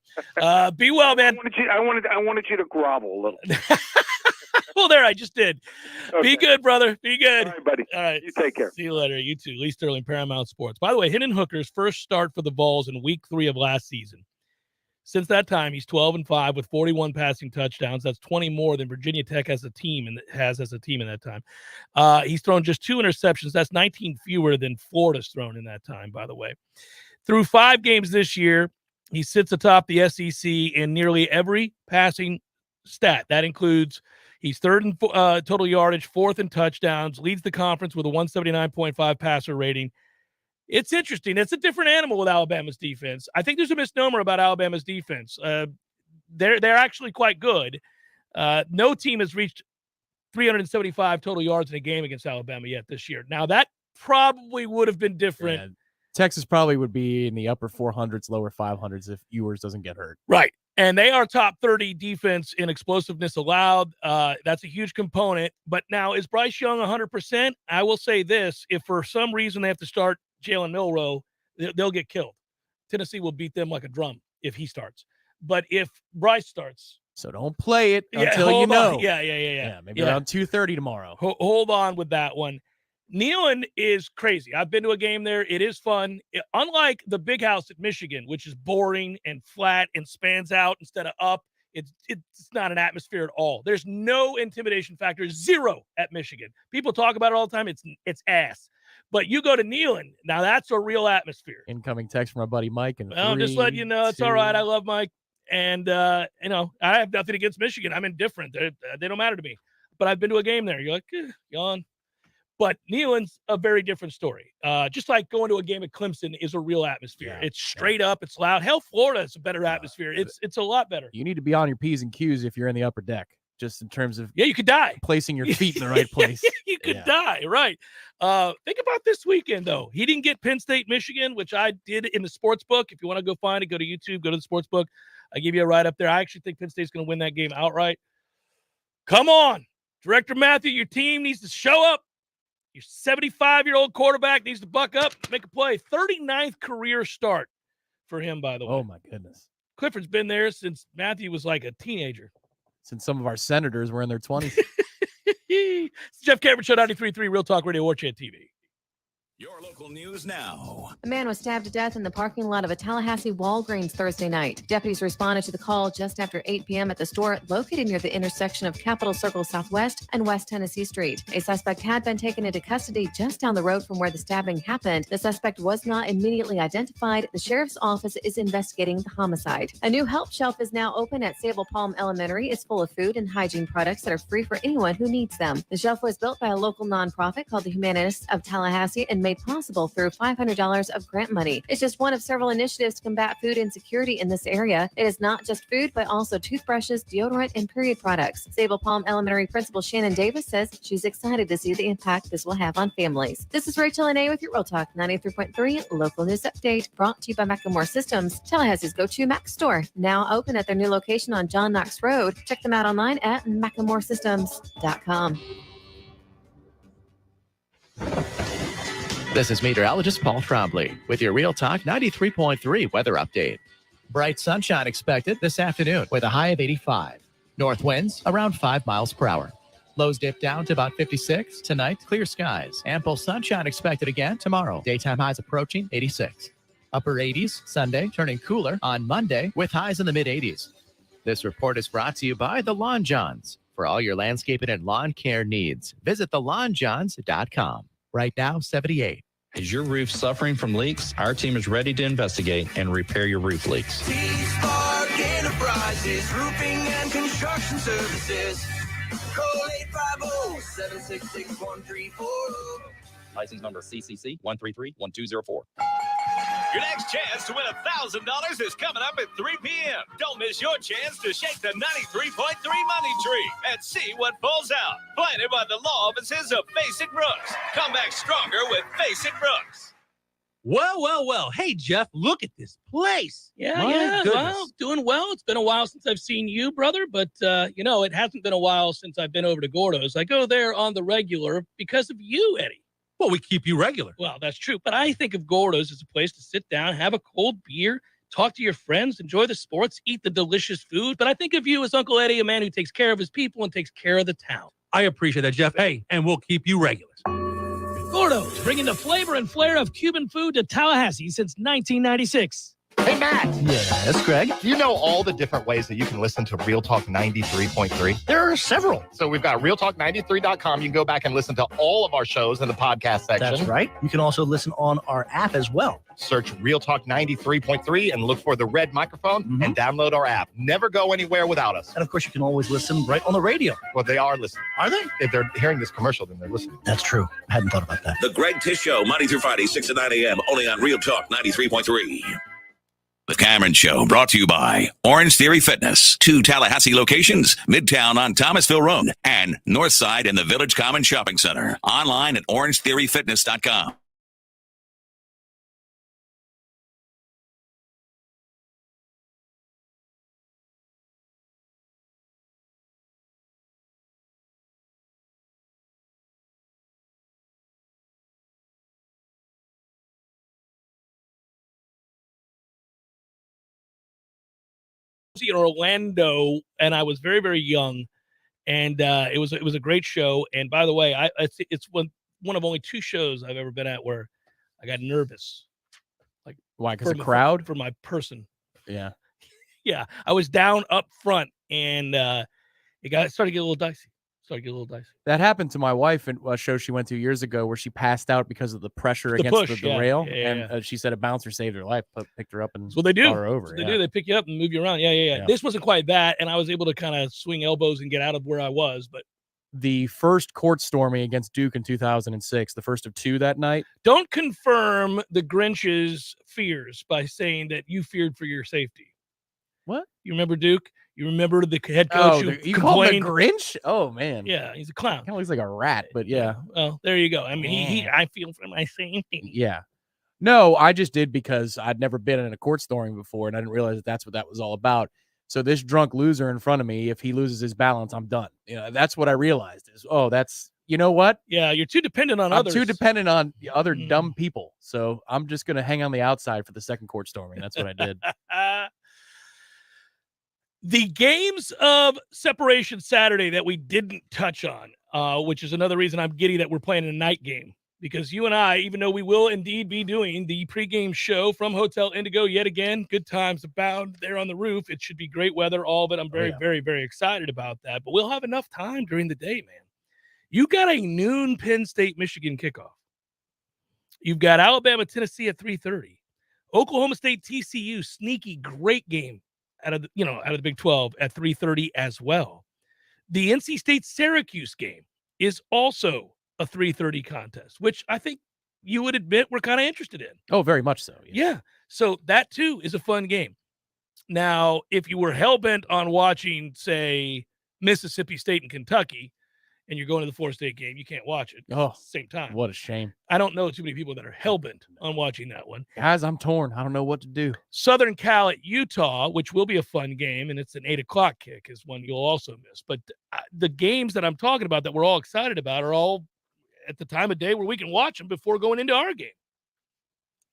Be well, man. I wanted you to grovel a little. Well, there, I just did. Okay. Be good, brother. Be good. All right, buddy. All right. You take care. See you later. You too. Lee Sterling, Paramount Sports. By the way, Hendon Hooker's first start for the Vols in week 3 of last season. Since that time, he's 12-5 with 41 passing touchdowns. That's 20 more than Virginia Tech as a team in that time. He's thrown just 2 interceptions. That's 19 fewer than Florida's thrown in that time, by the way. Through 5 games this year, he sits atop the SEC in nearly every passing stat. That includes he's 3rd in total yardage, 4th in touchdowns, leads the conference with a 179.5 passer rating. It's interesting. It's a different animal with Alabama's defense. I think there's a misnomer about Alabama's defense. They're actually quite good. No team has reached 375 total yards in a game against Alabama yet this year. Now, that probably would have been different. Yeah. Texas probably would be in the upper 400s, lower 500s if Ewers doesn't get hurt. Right. And they are top 30 defense in explosiveness allowed. That's a huge component. But now, is Bryce Young 100%? I will say this. If for some reason they have to start Jalen Milroe, they'll get killed. Tennessee will beat them like a drum if he starts. But if Bryce starts. So don't play it until you know. On. Yeah. Maybe around 2:30 tomorrow. Hold on with that one. Neyland is crazy. I've been to a game there. It is fun. Unlike the big house at Michigan, which is boring and flat and spans out instead of up, it's not an atmosphere at all. There's no intimidation factor, zero at Michigan. People talk about it all the time. It's ass. But you go to Neyland, now that's a real atmosphere. Incoming text from our buddy Mike. And I'm just letting you know, it's all right. I love Mike. And, I have nothing against Michigan. I'm indifferent. They don't matter to me. But I've been to a game there. You're like, yawn. But Neyland's a very different story. Just like going to a game at Clemson is a real atmosphere. Yeah, it's straight up. It's loud. Hell, Florida is a better atmosphere. It's a lot better. You need to be on your P's and Q's if you're in the upper deck, just in terms of you could die placing your feet in the right place. You could die, right? Think about this weekend, though. He didn't get Penn State, Michigan, which I did in the sports book. If you want to go find it, go to YouTube, go to the sports book. I give you a write up there. I actually think Penn State's going to win that game outright. Come on. Director Matthew, your team needs to show up. Your 75-year-old quarterback needs to buck up, make a play. 39th career start for him, by the way. Oh, my goodness. Clifford's been there since Matthew was like a teenager. Since some of our senators were in their 20s. It's Jeff Cameron Show, 93.3 Real Talk Radio, Warchant TV. Your local news now. A man was stabbed to death in the parking lot of a Tallahassee Walgreens Thursday night. Deputies responded to the call just after 8 p.m. at the store located near the intersection of Capitol Circle Southwest and West Tennessee Street. A suspect had been taken into custody just down the road from where the stabbing happened. The suspect was not immediately identified. The sheriff's office is investigating the homicide. A new help shelf is now open at Sable Palm Elementary. It's full of food and hygiene products that are free for anyone who needs them. The shelf was built by a local nonprofit called the Humanists of Tallahassee and made possible through $500 of grant money. It's just one of several initiatives to combat food insecurity in this area. It is not just food, but also toothbrushes, deodorant, and period products. Sable Palm Elementary Principal Shannon Davis says she's excited to see the impact this will have on families. This is Rachel Anae with your Real Talk 93.3 local news update, brought to you by Macklemore Systems, Tallahassee's go-to Mac store. Now open at their new location on John Knox Road. Check them out online at MacklemoreSystems.com. This is meteorologist Paul Trombley with your Real Talk 93.3 weather update. Bright sunshine expected this afternoon with a high of 85. North winds around 5 miles per hour. Lows dip down to about 56. Tonight, clear skies. Ample sunshine expected again tomorrow. Daytime highs approaching 86. Upper 80s Sunday, turning cooler on Monday with highs in the mid-80s. This report is brought to you by The Lawn Johns. For all your landscaping and lawn care needs, visit thelawnjohns.com. Right now, 78. Is your roof suffering from leaks? Our team is ready to investigate and repair your roof leaks. T-Spark Enterprises, roofing and construction services. Call 850-766-1340. License number CCC 1331204. Your next chance to win $1,000 is coming up at 3 p.m. Don't miss your chance to shake the 93.3 money tree and see what falls out. Planted by the law offices of Facet Brooks. Come back stronger with Facet Brooks. Well. Hey, Jeff, look at this place. Yeah. Well, doing well. It's been a while since I've seen you, brother, but, it hasn't been a while since I've been over to Gordo's. I go there on the regular because of you, Eddie. Well, we keep you regular. Well, that's true. But I think of Gordo's as a place to sit down, have a cold beer, talk to your friends, enjoy the sports, eat the delicious food. But I think of you as Uncle Eddie, a man who takes care of his people and takes care of the town. I appreciate that, Jeff. Hey, and we'll keep you regular. Gordo's, bringing the flavor and flair of Cuban food to Tallahassee since 1996. Hey, Matt. Yes, Greg? Do you know all the different ways that you can listen to Real Talk 93.3? There are several. So we've got realtalk93.com. You can go back and listen to all of our shows in the podcast section. That's right. You can also listen on our app as well. Search Real Talk 93.3 and look for the red microphone and download our app. Never go anywhere without us. And of course, you can always listen right on the radio. Well, they are listening. Are they? If they're hearing this commercial, then they're listening. That's true. I hadn't thought about that. The Greg Tish Show, Monday through Friday, 6 to 9 a.m., only on Real Talk 93.3. The Cameron Show, brought to you by Orange Theory Fitness. 2 Tallahassee locations, Midtown on Thomasville Road and Northside in the Village Common Shopping Center. Online at orangetheoryfitness.com. in Orlando, and I was very, very young, and it was a great show. And by the way, it's one of only 2 shows I've ever been at where I got nervous. Like, why? Because the crowd? For my person. Yeah. Yeah. I was down up front, and it started to get a little dicey. That happened to my wife in a show she went to years ago where she passed out because of the pressure against push, the yeah. rail. Yeah, and she said a bouncer saved her life, picked her up and That's what they do. brought her over. They do. They pick you up and move you around. Yeah. This wasn't quite that, and I was able to kind of swing elbows and get out of where I was. But the first court storming against Duke in 2006, the first of 2 that night. Don't confirm the Grinch's fears by saying that you feared for your safety. What? You remember Duke? You remember the head coach who you call him complained? the Grinch? Oh, man. Yeah, he's a clown. Kind of looks like a rat, but yeah. Well, there you go. I mean, I feel for my safety. Yeah. No, I just did because I'd never been in a court storming before, and I didn't realize that's what that was all about. So this drunk loser in front of me, if he loses his balance, I'm done. That's what I realized is, that's, you know what? Yeah, you're too dependent on others. I'm too dependent on other dumb people. So I'm just going to hang on the outside for the second court storming. That's what I did. The games of separation Saturday that we didn't touch on, which is another reason I'm giddy that we're playing a night game, because you and I, even though we will indeed be doing the pregame show from Hotel Indigo yet again, good times abound there on the roof. It should be great weather, all of it. I'm very, very, very excited about that. But we'll have enough time during the day, man. You got a noon Penn State, Michigan kickoff. You've got Alabama, Tennessee at 3:30. Oklahoma State, TCU, sneaky, great game out of the Big 12 at 3:30 as well. The NC State Syracuse game is also a 3:30 contest, which I think you would admit we're kind of interested in. Oh, very much so. Yeah. So that too is a fun game. Now, if you were hell-bent on watching, say, Mississippi State and Kentucky, and you're going to the 4-state game, you can't watch it at the same time. What a shame. I don't know too many people that are hell-bent on watching that one. Guys, I'm torn. I don't know what to do. Southern Cal at Utah, which will be a fun game, and it's an 8:00 kick, is one you'll also miss. But the games that I'm talking about that we're all excited about are all at the time of day where we can watch them before going into our game.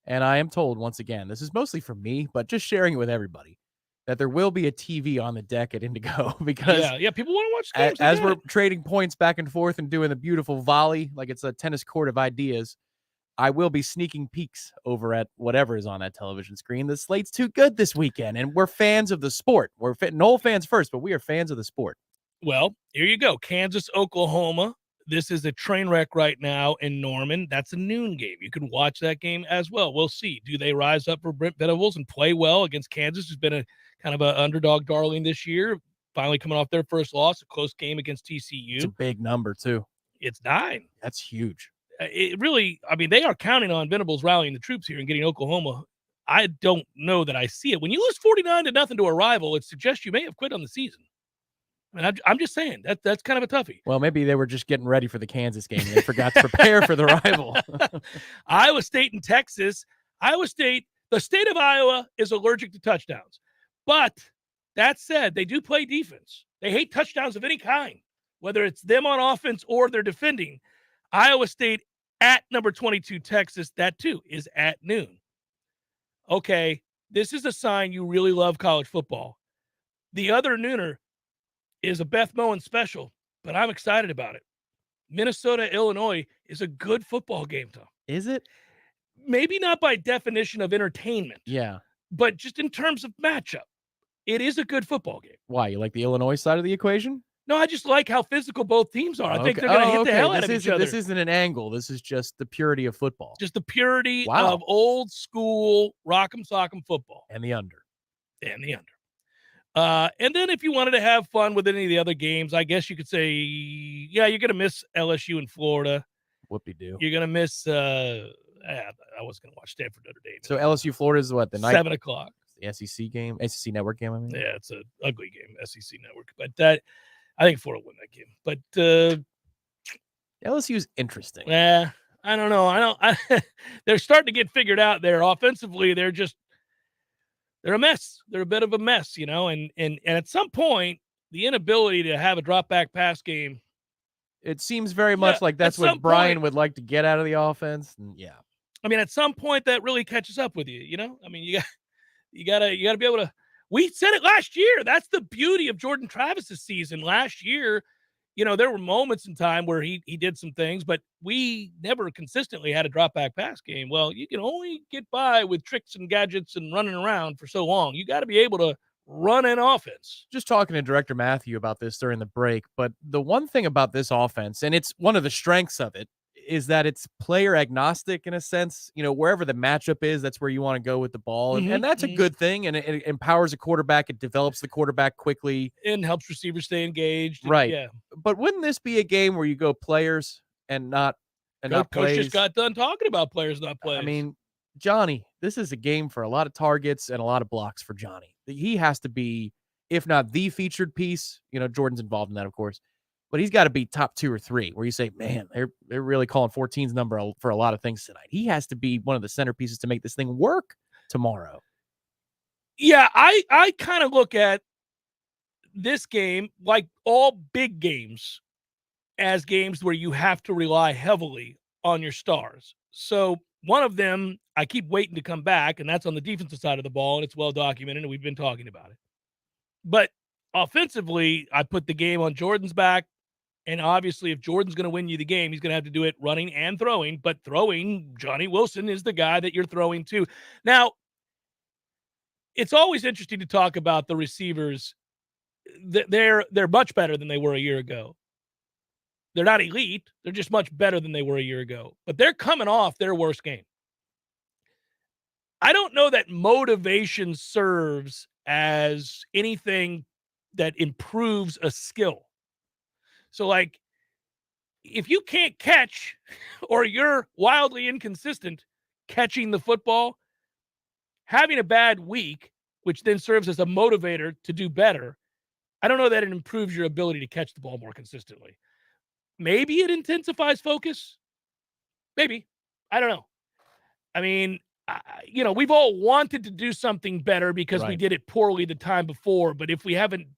And I am told, once again, this is mostly for me, but just sharing it with everybody, that there will be a TV on the deck at Indigo because people want to watch games as we're trading points back and forth and doing the beautiful volley, like it's a tennis court of ideas, I will be sneaking peeks over at whatever is on that television screen. The slate's too good this weekend, and we're fans of the sport. We're Nole fans first, but we are fans of the sport. Well, here you go. Kansas, Oklahoma. This is a train wreck right now in Norman. That's a noon game. You can watch that game as well. We'll see. Do they rise up for Brent Venables and play well against Kansas, who's been a kind of an underdog darling this year, finally coming off their first loss, a close game against TCU. It's a big number, too. It's 9. That's huge. It really, they are counting on Venables rallying the troops here and getting Oklahoma. I don't know that I see it. When you lose 49-0 to a rival, it suggests you may have quit on the season. And I'm just saying that's kind of a toughie. Well, maybe they were just getting ready for the Kansas game. They forgot to prepare for the rival. Iowa State and Texas. The state of Iowa is allergic to touchdowns. But that said, they do play defense. They hate touchdowns of any kind, whether it's them on offense or they're defending. Iowa State at number 22, Texas. That too is at noon. Okay, this is a sign you really love college football. The other nooner is a Beth Moen special, but I'm excited about it. Minnesota, Illinois is a good football game, Tom. Is it? Maybe not by definition of entertainment. Yeah. But just in terms of matchup, it is a good football game. Why? You like the Illinois side of the equation? No, I just like how physical both teams are. I think they're going to hit the hell out of each other. This isn't an angle. This is just the purity of football. Just the purity of old school rock'em sock'em football. And the under. And then if you wanted to have fun with any of the other games, I guess you could say, you're going to miss LSU in Florida. Whoopie-doo. You're going to miss, I was going to watch Stanford Notre Dame. So LSU Florida is what, the night? 7:00. The SEC game? SEC Network game, I mean? Yeah, it's an ugly game, SEC Network. But I think Florida will win that game. But LSU is interesting. Yeah, I don't know. They're starting to get figured out there. Offensively, they're a mess. They're a bit of a mess, and at some point, the inability to have a drop back pass game. It seems very much like that's what Brian would like to get out of the offense. And at some point that really catches up with you, you got to be able to We said it last year. That's the beauty of Jordan Travis's season. Last year, there were moments in time where he did some things, but we never consistently had a drop-back pass game. Well, you can only get by with tricks and gadgets and running around for so long. You got to be able to run an offense. Just talking to Director Matthew about this during the break, but the one thing about this offense, and it's one of the strengths of it, is that it's player agnostic in a sense. Wherever the matchup is, that's where you want to go with the ball. And that's a good thing. And it empowers a quarterback. It develops the quarterback quickly. And helps receivers stay engaged. Right. Yeah. But wouldn't this be a game where you go players and not Coach plays? just got done talking about players, not plays. I mean, Johnny, this is a game for a lot of targets and a lot of blocks for Johnny. He has to be, if not the featured piece, Jordan's involved in that, of course, but he's got to be top 2 or 3 where you say, man, they're really calling 14's number for a lot of things tonight. He has to be one of the centerpieces to make this thing work tomorrow. Yeah, I kind of look at this game, like all big games, as games where you have to rely heavily on your stars. So one of them, I keep waiting to come back, and that's on the defensive side of the ball, and it's well documented, and we've been talking about it. But offensively, I put the game on Jordan's back, and obviously if Jordan's going to win you the game, he's going to have to do it running and throwing, but throwing, Johnny Wilson is the guy that you're throwing to. Now, it's always interesting to talk about the receivers. They're much better than they were a year ago. They're not elite. They're just much better than they were a year ago. But they're coming off their worst game. I don't know that motivation serves as anything that improves a skill. So, like, if you can't catch or you're wildly inconsistent catching the football, having a bad week, which then serves as a motivator to do better, I don't know that it improves your ability to catch the ball more consistently. Maybe it intensifies focus. Maybe. I don't know. I mean, we've all wanted to do something better because we did it poorly the time before. But if we haven't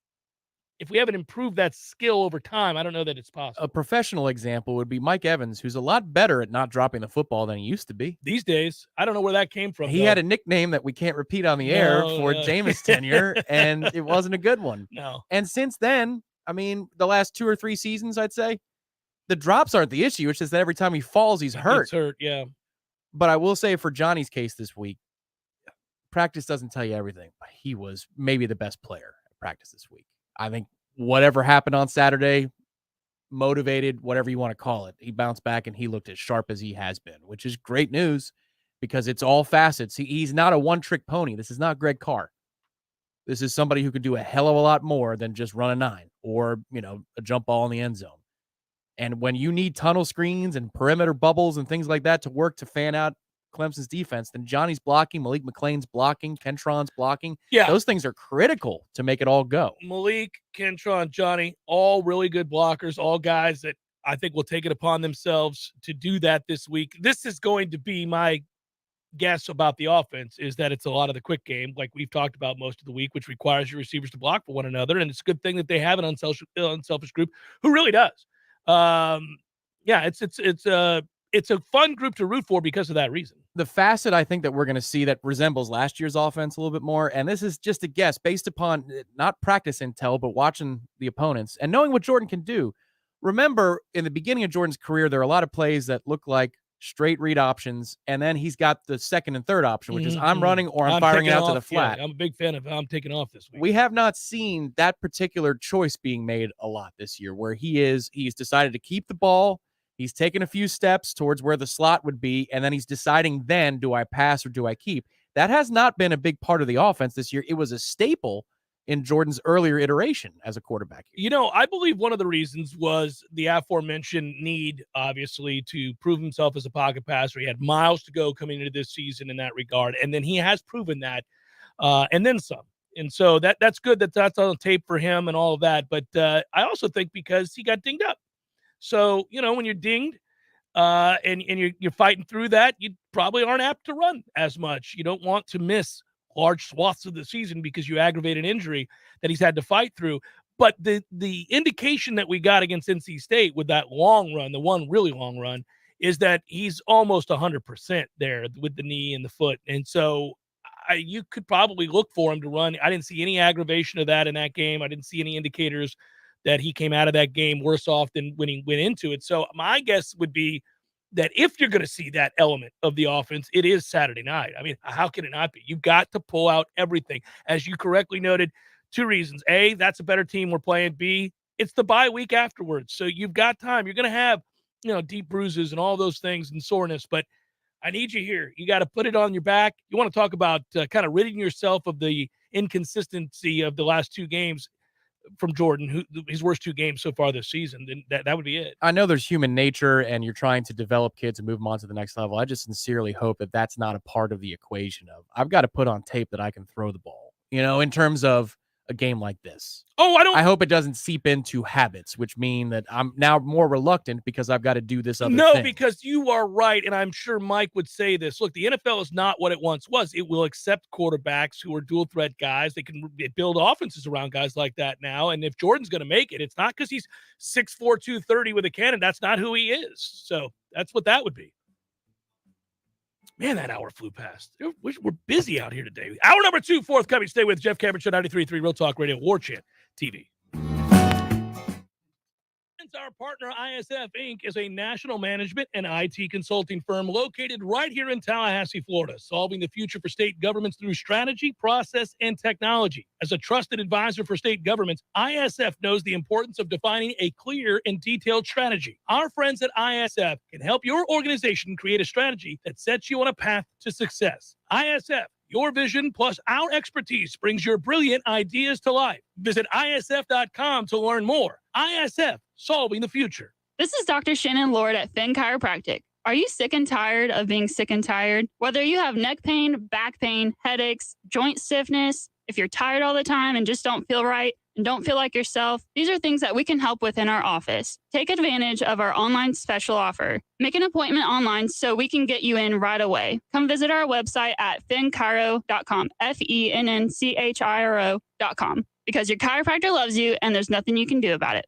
improved that skill over time, I don't know that it's possible. A professional example would be Mike Evans, who's a lot better at not dropping the football than he used to be. These days, I don't know where that came from. He had a nickname that we can't repeat on the air for Jameis tenure, and it wasn't a good one. No. And since then, I mean, the last 2 or 3 seasons, I'd say, the drops aren't the issue. It's just that every time he falls, he's hurt. He's hurt, yeah. But I will say for Johnny's case this week, practice doesn't tell you everything, but he was maybe the best player at practice this week. I think whatever happened on Saturday, motivated, whatever you want to call it, he bounced back and he looked as sharp as he has been, which is great news because it's all facets. He's not a one-trick pony. This is not Greg Carr. This is somebody who can do a hell of a lot more than just run a 9 or, a jump ball in the end zone. And when you need tunnel screens and perimeter bubbles and things like that to work to fan out Clemson's defense, then Johnny's blocking, Malik McClain's blocking, Kentron's blocking. Yeah. Those things are critical to make it all go. Malik, Kentron, Johnny, all really good blockers, all guys that I think will take it upon themselves to do that this week. This is going to be my guess about the offense, is that it's a lot of the quick game, like we've talked about most of the week, which requires your receivers to block for one another. And it's a good thing that they have an unselfish group who really does. It's a fun group to root for because of that reason. The facet I think that we're going to see that resembles last year's offense a little bit more, and this is just a guess based upon not practice intel, but watching the opponents and knowing what Jordan can do. Remember, in the beginning of Jordan's career, there are a lot of plays that look like straight read options, and then he's got the second and third option, which is I'm running or I'm firing it out to the flat. Yeah, I'm a big fan of I'm taking off this week. We have not seen that particular choice being made a lot this year, where he's decided to keep the ball. He's taken a few steps towards where the slot would be, and then he's deciding then, do I pass or do I keep? That has not been a big part of the offense this year. It was a staple in Jordan's earlier iteration as a quarterback. I believe one of the reasons was the aforementioned need, obviously, to prove himself as a pocket passer. He had miles to go coming into this season in that regard, and then he has proven that, and then some. And so that's good that's on tape for him and all of that. But I also think because he got dinged up. So, when you're dinged and you're fighting through that, you probably aren't apt to run as much. You don't want to miss large swaths of the season because you aggravate an injury that he's had to fight through. But the indication that we got against NC State with that long run, the one really long run, is that he's almost 100% there with the knee and the foot. And so you could probably look for him to run. I didn't see any aggravation of that in that game. I didn't see any indicators that he came out of that game worse off than when he went into it. So my guess would be that if you're going to see that element of the offense, it is Saturday night. I mean, how can it not be? You've got to pull out everything. As you correctly noted, 2 reasons. A, that's a better team we're playing. B, it's the bye week afterwards. So you've got time. You're going to have, deep bruises and all those things and soreness, but I need you here. You got to put it on your back. You want to talk about kind of ridding yourself of the inconsistency of the last 2 games from Jordan, his worst 2 games so far this season, then that would be it. I know there's human nature and you're trying to develop kids and move them on to the next level. I just sincerely hope that that's not a part of the equation of I've got to put on tape that I can throw the ball, in terms of a game like this. I hope it doesn't seep into habits, which mean that I'm now more reluctant because I've got to do this other thing. Because you are right, and I'm sure Mike would say this. Look, the NFL is not what it once was. It will accept quarterbacks who are dual threat guys. They can build offenses around guys like that now, and if Jordan's going to make it, it's not because he's 6'4", 230 with a cannon. That's not who he is. So that's what that would be. Man, that hour flew past. We're busy out here today. Hour number 2 forthcoming. Stay with Jeff Cameron Show, 93.3 Real Talk Radio, Warchant TV. Our partner, ISF Inc., is a national management and IT consulting firm located right here in Tallahassee, Florida, solving the future for state governments through strategy, process, and technology. As a trusted advisor for state governments, ISF knows the importance of defining a clear and detailed strategy. Our friends at ISF can help your organization create a strategy that sets you on a path to success. ISF, your vision plus our expertise brings your brilliant ideas to life. Visit ISF.com to learn more. ISF, solving the future. This is Dr. Shannon Lord at Finn Chiropractic. Are you sick and tired of being sick and tired? Whether you have neck pain, back pain, headaches, joint stiffness, if you're tired all the time and just don't feel right and don't feel like yourself, these are things that we can help with in our office. Take advantage of our online special offer. Make an appointment online so we can get you in right away. Come visit our website at finnchiro.com, FENNCHIRO.com, because your chiropractor loves you and there's nothing you can do about it.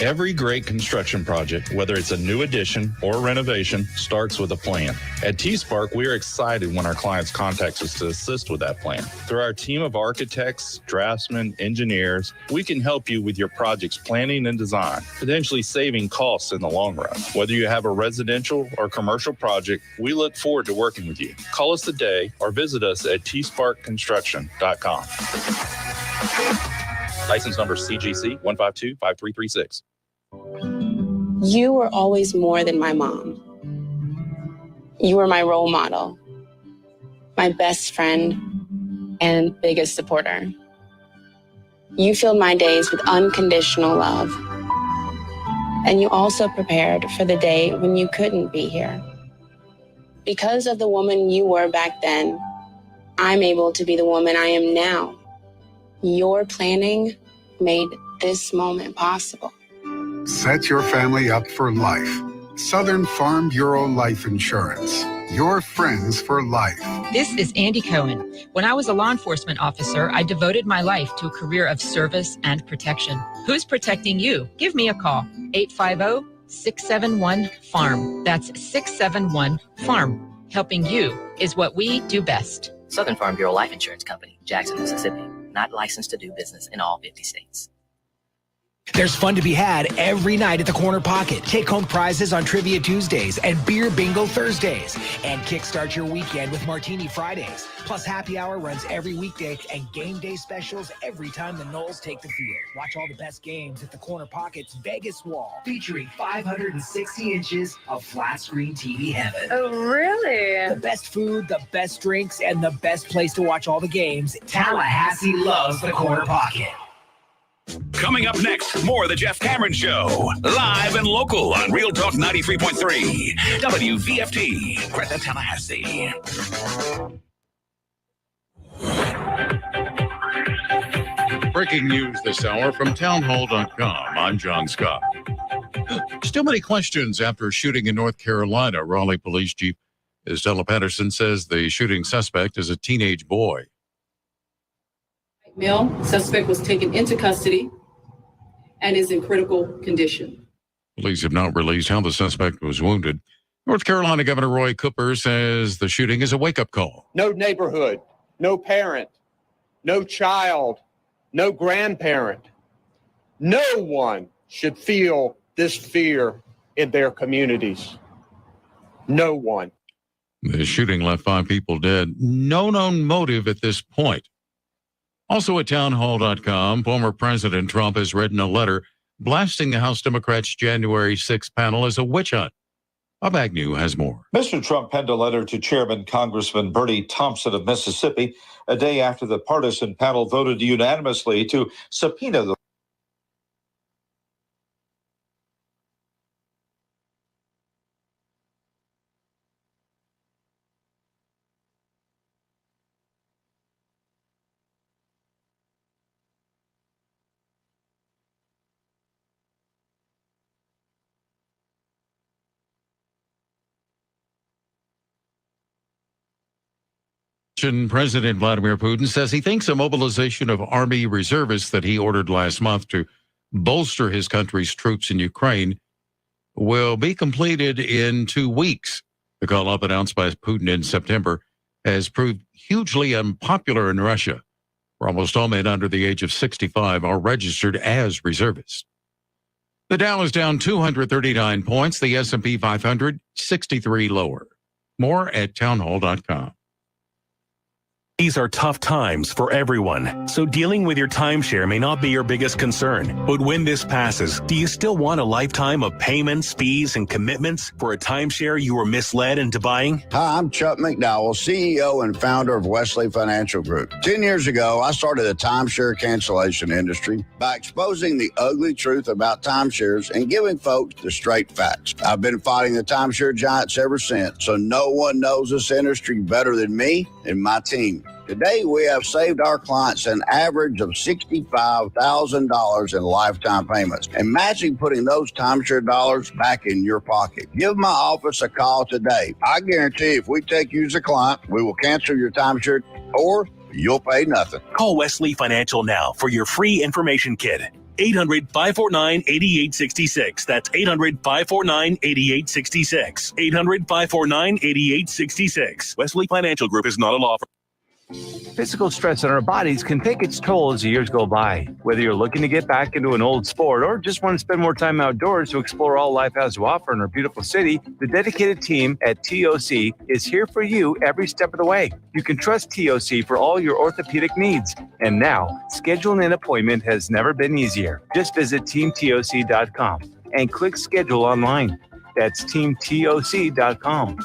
Every great construction project, whether it's a new addition or renovation, starts with a plan. At T-Spark, we are excited when our clients contact us to assist with that plan. Through our team of architects, draftsmen, engineers, we can help you with your project's planning and design, potentially saving costs in the long run. Whether you have a residential or commercial project, we look forward to working with you. Call us today or visit us at tsparkconstruction.com. License number CGC 1525336. You were always more than my mom. You were my role model, my best friend, and biggest supporter. You filled my days with unconditional love. And you also prepared for the day when you couldn't be here. Because of the woman you were back then, I'm able to be the woman I am now. Your planning made this moment possible. Set your family up for life. Southern Farm Bureau Life Insurance. Your friends for life. This is Andy Cohen. When I was a law enforcement officer, I devoted my life to a career of service and protection. Who's protecting you? Give me a call. 850-671-FARM. That's 671-FARM. Helping you is what we do best. Southern Farm Bureau Life Insurance Company, Jackson, Mississippi. Not licensed to do business in all 50 states. There's fun to be had every night at the Corner Pocket. Take home prizes on Trivia Tuesdays and Beer Bingo Thursdays. And kickstart your weekend with Martini Fridays. Plus happy hour runs every weekday and game day specials every time the Noles take the field. Watch all the best games at the Corner Pocket's Vegas wall. Featuring 560 inches of flat screen TV heaven. Oh, really? The best food, the best drinks, and the best place to watch all the games. Tallahassee loves the Corner Pocket. Coming up next, more of the Jeff Cameron Show. Live and local on Real Talk 93.3. WVFT, Greta, Tallahassee. Breaking news this hour from townhall.com. I'm John Scott. Still many questions after a shooting in North Carolina. Raleigh Police Chief Estella Patterson says the shooting suspect is a teenage boy. Male suspect was taken into custody and is in critical condition. Police have not released how the suspect was wounded. North Carolina Governor Roy Cooper says the shooting is a wake-up call. No neighborhood, no parent, no child, no grandparent. No one should feel this fear in their communities. No one. The shooting left 5 people dead. No known motive at this point. Also at townhall.com, former President Trump has written a letter blasting the House Democrats' January 6th panel as a witch hunt. Bob Agnew has more. Mr. Trump penned a letter to Chairman Congressman Bernie Thompson of Mississippi a day after the partisan panel voted unanimously to subpoena the President Vladimir Putin says he thinks a mobilization of Army reservists that he ordered last month to bolster his country's troops in Ukraine will be completed in 2 weeks. The call-up announced by Putin in September has proved hugely unpopular in Russia, where almost all men under the age of 65 are registered as reservists. The Dow is down 239 points, the S&P 500 63 lower. More at townhall.com. These are tough times for everyone, so dealing with your timeshare may not be your biggest concern. But when this passes, do you still want a lifetime of payments, fees, and commitments for a timeshare you were misled into buying? Hi, I'm Chuck McDowell, CEO and founder of Wesley Financial Group. 10 years ago, I started the timeshare cancellation industry by exposing the ugly truth about timeshares and giving folks the straight facts. I've been fighting the timeshare giants ever since, so no one knows this industry better than me and my team. Today, we have saved our clients an average of $65,000 in lifetime payments. Imagine putting those timeshare dollars back in your pocket. Give my office a call today. I guarantee if we take you as a client, we will cancel your timeshare or you'll pay nothing. Call Wesley Financial now for your free information kit. 800-549-8866. That's 800-549-8866. 800-549-8866. Wesley Financial Group is not a law firm. Physical stress on our bodies can take its toll as the years go by. Whether you're looking to get back into an old sport or just want to spend more time outdoors to explore all life has to offer in our beautiful city, the dedicated team at TOC is here for you every step of the way. You can trust TOC for all your orthopedic needs. And now, scheduling an appointment has never been easier. Just visit teamtoc.com and click schedule online. That's teamtoc.com.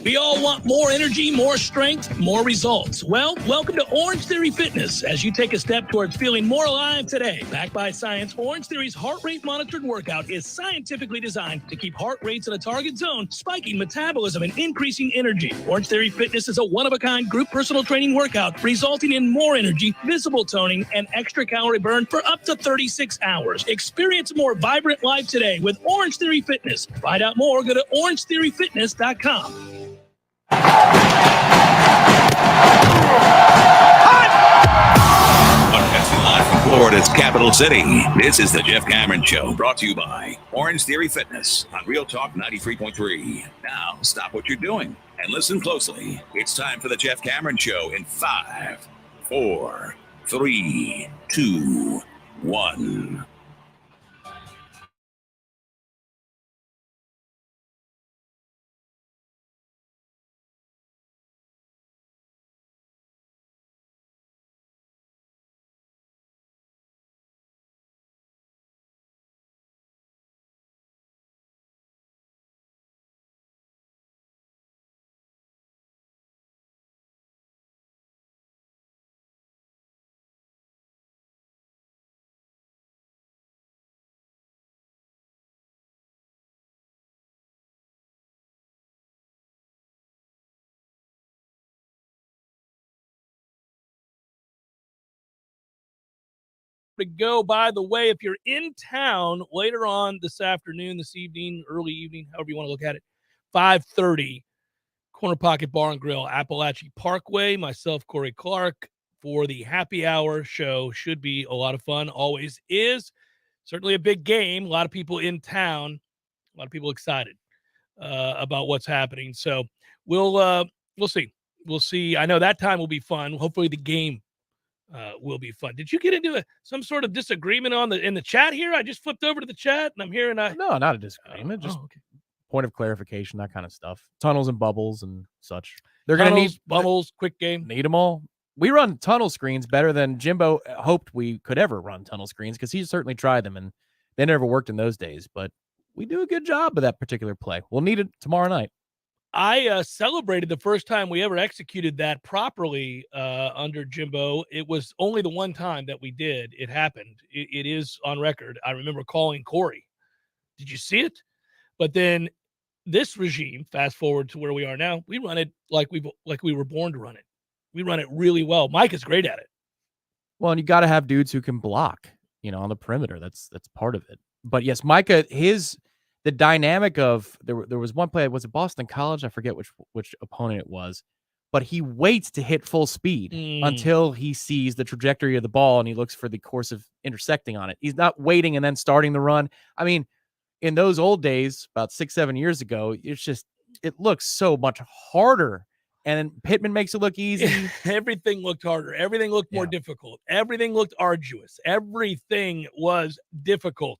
We all want more energy, more strength, more results. Well, welcome to Orange Theory Fitness as you take a step towards feeling more alive today. Backed by science, Orange Theory's heart rate monitored workout is scientifically designed to keep heart rates in a target zone, spiking metabolism and increasing energy. Orange Theory Fitness is a one-of-a-kind group personal training workout resulting in more energy, visible toning, and extra calorie burn for up to 36 hours. Experience a more vibrant life today with Orange Theory Fitness. Find out more, go to orangetheoryfitness.com. Broadcasting live from Florida's capital city, this is the Jeff Cameron Show, brought to you by Orange Theory Fitness on Real Talk 93.3. Now, stop what you're doing and listen closely. It's time for the Jeff Cameron Show in 5, 4, 3, 2, 1. To go. By the way, if you're in town later on this afternoon, this evening, early evening, however you want to look at it, 5:30, Corner Pocket Bar and Grill, Appalachian Parkway. Myself, Corey Clark, for the happy hour show. Should be a lot of fun. Always is. Certainly a big game. A lot of people in town. A lot of people excited about what's happening. So we'll see. We'll see. I know that time will be fun. Hopefully the game will be fun. Did you get into some sort of disagreement in the chat here? I just flipped over to the chat and I'm hearing No, not a disagreement. Just okay. Point of clarification, that kind of stuff. Tunnels and bubbles and such. They're going to need bubbles, quick game. Need them all. We run tunnel screens better than Jimbo hoped we could ever run tunnel screens because he certainly tried them and they never worked in those days. But we do a good job of that particular play. We'll need it tomorrow night. I celebrated the first time we ever executed that properly under Jimbo. It was only the one time that we did. It happened. It is on record. I remember calling Corey. Did you see it? But then this regime, fast forward to where we are now, we run it like we were born to run it. We run it really well. Mike is great at it. Well, and you got to have dudes who can block, on the perimeter. That's part of it. But yes, Micah, the dynamic of there was one play, was it Boston College? I forget which opponent it was, but he waits to hit full speed until he sees the trajectory of the ball and he looks for the course of intersecting on it. He's not waiting and then starting the run. I mean, in those old days, about 6-7 years ago, it looks so much harder. And then Pittman makes it look easy. Everything looked harder. Everything looked more difficult. Everything looked arduous. Everything was difficult.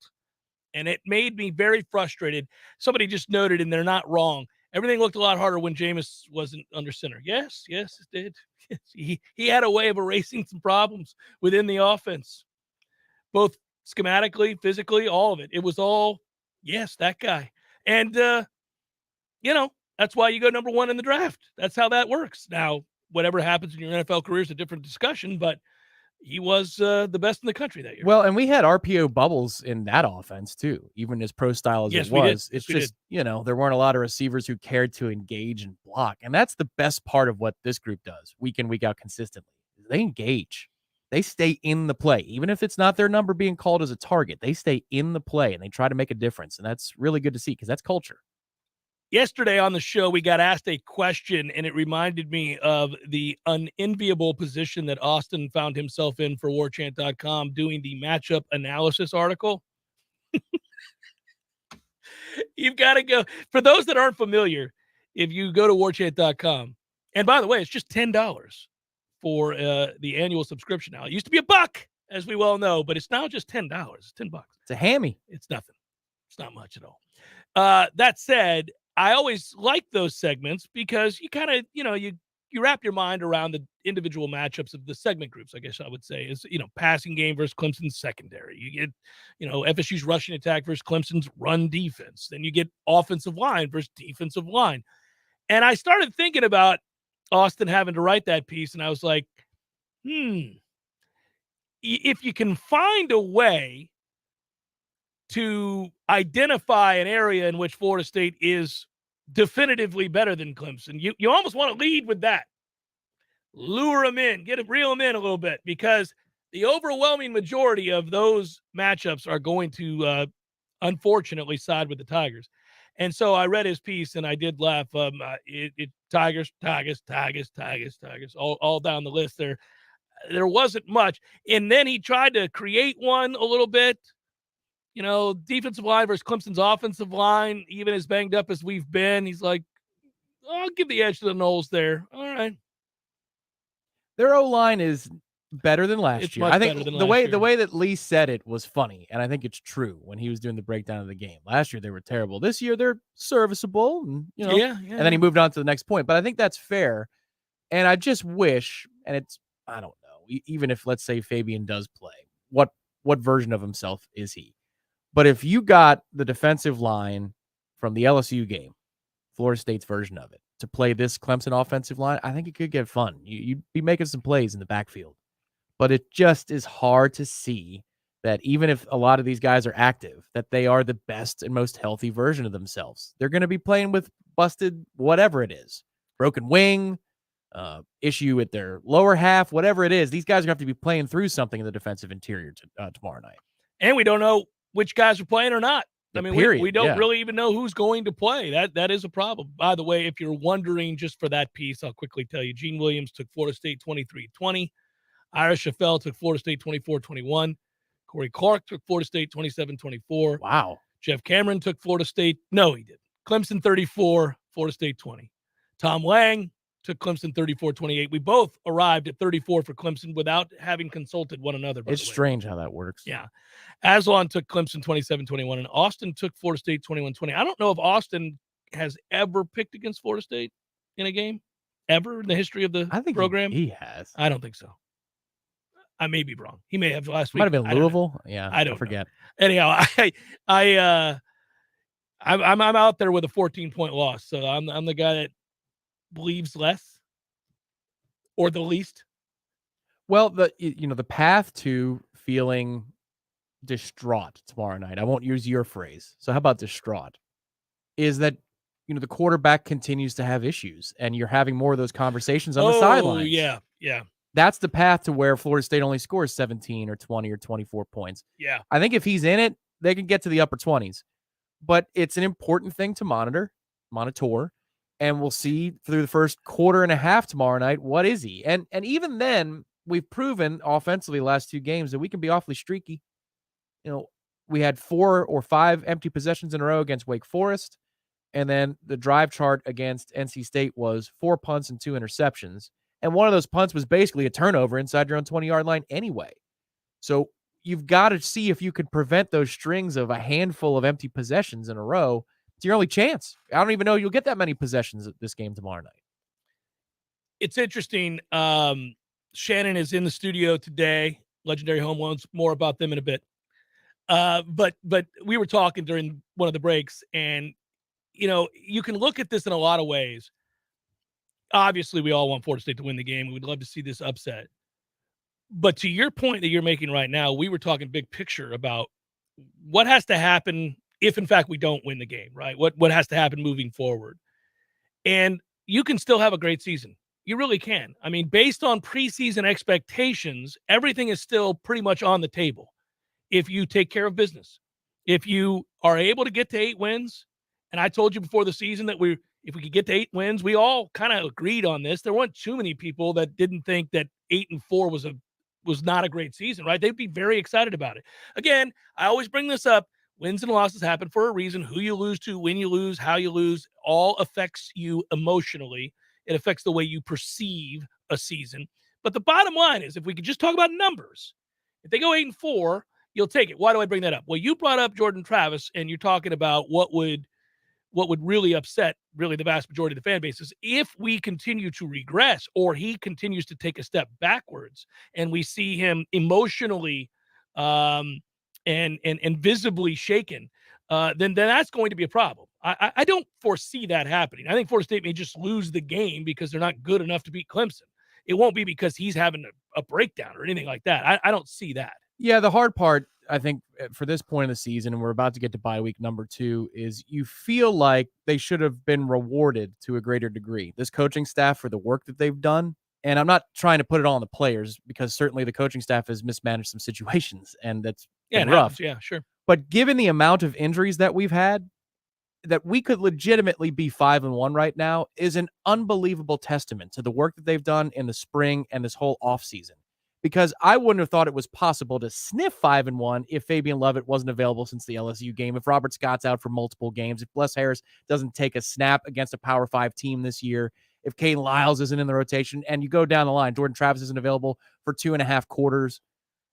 And it made me very frustrated. Somebody just noted, and they're not wrong, everything looked a lot harder when Jameis wasn't under center. Yes, it did. He had a way of erasing some problems within the offense, both schematically, physically, all of it. It was all, yes, that guy. And, that's why you go number one in the draft. That's how that works. Now, whatever happens in your NFL career is a different discussion, but he was the best in the country that year. Well, and we had RPO bubbles in that offense too, even as pro style as it was. It's just, there weren't a lot of receivers who cared to engage and block. And that's the best part of what this group does week in, week out consistently. They engage. They stay in the play. Even if it's not their number being called as a target, they stay in the play and they try to make a difference. And that's really good to see because that's culture. Yesterday on the show, we got asked a question, and it reminded me of the unenviable position that Austin found himself in for Warchant.com doing the matchup analysis article. You've got to go. For those that aren't familiar, if you go to Warchant.com, and by the way, it's just $10 for the annual subscription now. It used to be $1, as we well know, but it's now just $10. It's $10. It's a hammy. It's nothing. It's not much at all. That said, I always like those segments because you kind of, you wrap your mind around the individual matchups of the segment groups, I guess I would say, is, passing game versus Clemson's secondary. You get, FSU's rushing attack versus Clemson's run defense. Then you get offensive line versus defensive line. And I started thinking about Austin having to write that piece, and I was like, if you can find a way to identify an area in which Florida State is definitively better than Clemson, you almost want to lead with that. Lure them in, reel them in a little bit, because the overwhelming majority of those matchups are going to, unfortunately, side with the Tigers. And so I read his piece and I did laugh. Tigers, all down the list there. There wasn't much. And then he tried to create one a little bit. Defensive line versus Clemson's offensive line, even as banged up as we've been. He's like, I'll give the edge to the Noles there. All right. Their O-line is better than last year. I think the way that Lee said it was funny, and I think it's true when he was doing the breakdown of the game. Last year they were terrible. This year they're serviceable, and and then he moved on to the next point. But I think that's fair. And I just wish, and I don't know, even if, let's say, Fabian does play, what version of himself is he? But if you got the defensive line from the LSU game, Florida State's version of it, to play this Clemson offensive line, I think it could get fun. You'd be making some plays in the backfield. But it just is hard to see that even if a lot of these guys are active, that they are the best and most healthy version of themselves. They're going to be playing with busted whatever it is. Broken wing, issue at their lower half, whatever it is. These guys are going to have to be playing through something in the defensive interior tomorrow night. And we don't know which guys are playing or not. I mean, we don't yeah. really even know who's going to play. That is a problem. By the way, if you're wondering just for that piece, I'll quickly tell you, Gene Williams took Florida State 23-20. Ira Chaffel took Florida State 24-21. Corey Clark took Florida State 27-24. Wow. Jeff Cameron took Florida State. No, he didn't. Clemson 34, Florida State 20. Tom Lang took Clemson 34-28. We both arrived at 34 for Clemson without having consulted one another. It's strange how that works. Yeah. Aslan took Clemson 27-21, and Austin took Florida State 21-20. I don't know if Austin has ever picked against Florida State in a game, ever in the history of the program. He has. I don't think so. I may be wrong. He may have last week. Might have been Louisville. Yeah, I don't forget. Know. Anyhow, I'm out there with a 14-point loss, so I'm the guy that believes less or the least. Well, the path to feeling distraught tomorrow night, I won't use your phrase. So how about distraught? Is that the quarterback continues to have issues, and you're having more of those conversations on the sidelines. Yeah. That's the path to where Florida State only scores 17 or 20 or 24 points. Yeah. I think if he's in it, they can get to the upper 20s. But it's an important thing to monitor, and we'll see through the first quarter and a half tomorrow night, what is he? And even then, we've proven offensively last two games that we can be awfully streaky. We had 4 or 5 empty possessions in a row against Wake Forest, and then the drive chart against NC State was 4 punts and 2 interceptions. And one of those punts was basically a turnover inside your own 20-yard line anyway. So you've got to see if you can prevent those strings of a handful of empty possessions in a row. It's your only chance. I don't even know you'll get that many possessions at this game tomorrow night. It's interesting. Shannon is in the studio today. Legendary Home Loans. More about them in a bit. But we were talking during one of the breaks, and you can look at this in a lot of ways. Obviously, we all want Florida State to win the game. We would love to see this upset. But to your point that you're making right now, we were talking big picture about what has to happen if, in fact, we don't win the game, right? What has to happen moving forward. And you can still have a great season. You really can. I mean, based on preseason expectations, everything is still pretty much on the table. If you take care of business, if you are able to get to 8 wins, and I told you before the season that if we could get to 8 wins, we all kind of agreed on this. There weren't too many people that didn't think that 8-4 was not a great season, right? They'd be very excited about it. Again, I always bring this up. Wins and losses happen for a reason. Who you lose to, when you lose, how you lose, all affects you emotionally. It affects the way you perceive a season. But the bottom line is, if we could just talk about numbers, if they go 8-4, you'll take it. Why do I bring that up? Well, you brought up Jordan Travis, and you're talking about what would really upset really the vast majority of the fan bases if we continue to regress, or he continues to take a step backwards, and we see him emotionally and visibly shaken, then that's going to be a problem. I don't foresee that happening. I think Florida State may just lose the game because they're not good enough to beat Clemson. It won't be because he's having a breakdown or anything like that. I don't see that. Yeah, the hard part, I think, for this point in the season, and we're about to get to bye week number 2, is you feel like they should have been rewarded to a greater degree. This coaching staff for the work that they've done. And I'm not trying to put it all on the players, because certainly the coaching staff has mismanaged some situations, and that's been rough. Yeah, sure. But given the amount of injuries that we've had, that we could legitimately be 5-1 right now is an unbelievable testament to the work that they've done in the spring and this whole offseason. Because I wouldn't have thought it was possible to sniff 5-1 if Fabian Lovett wasn't available since the LSU game, if Robert Scott's out for multiple games, if Bless Harris doesn't take a snap against a Power 5 team this year, if Caden Lyles isn't in the rotation, and you go down the line, Jordan Travis isn't available for 2.5 quarters.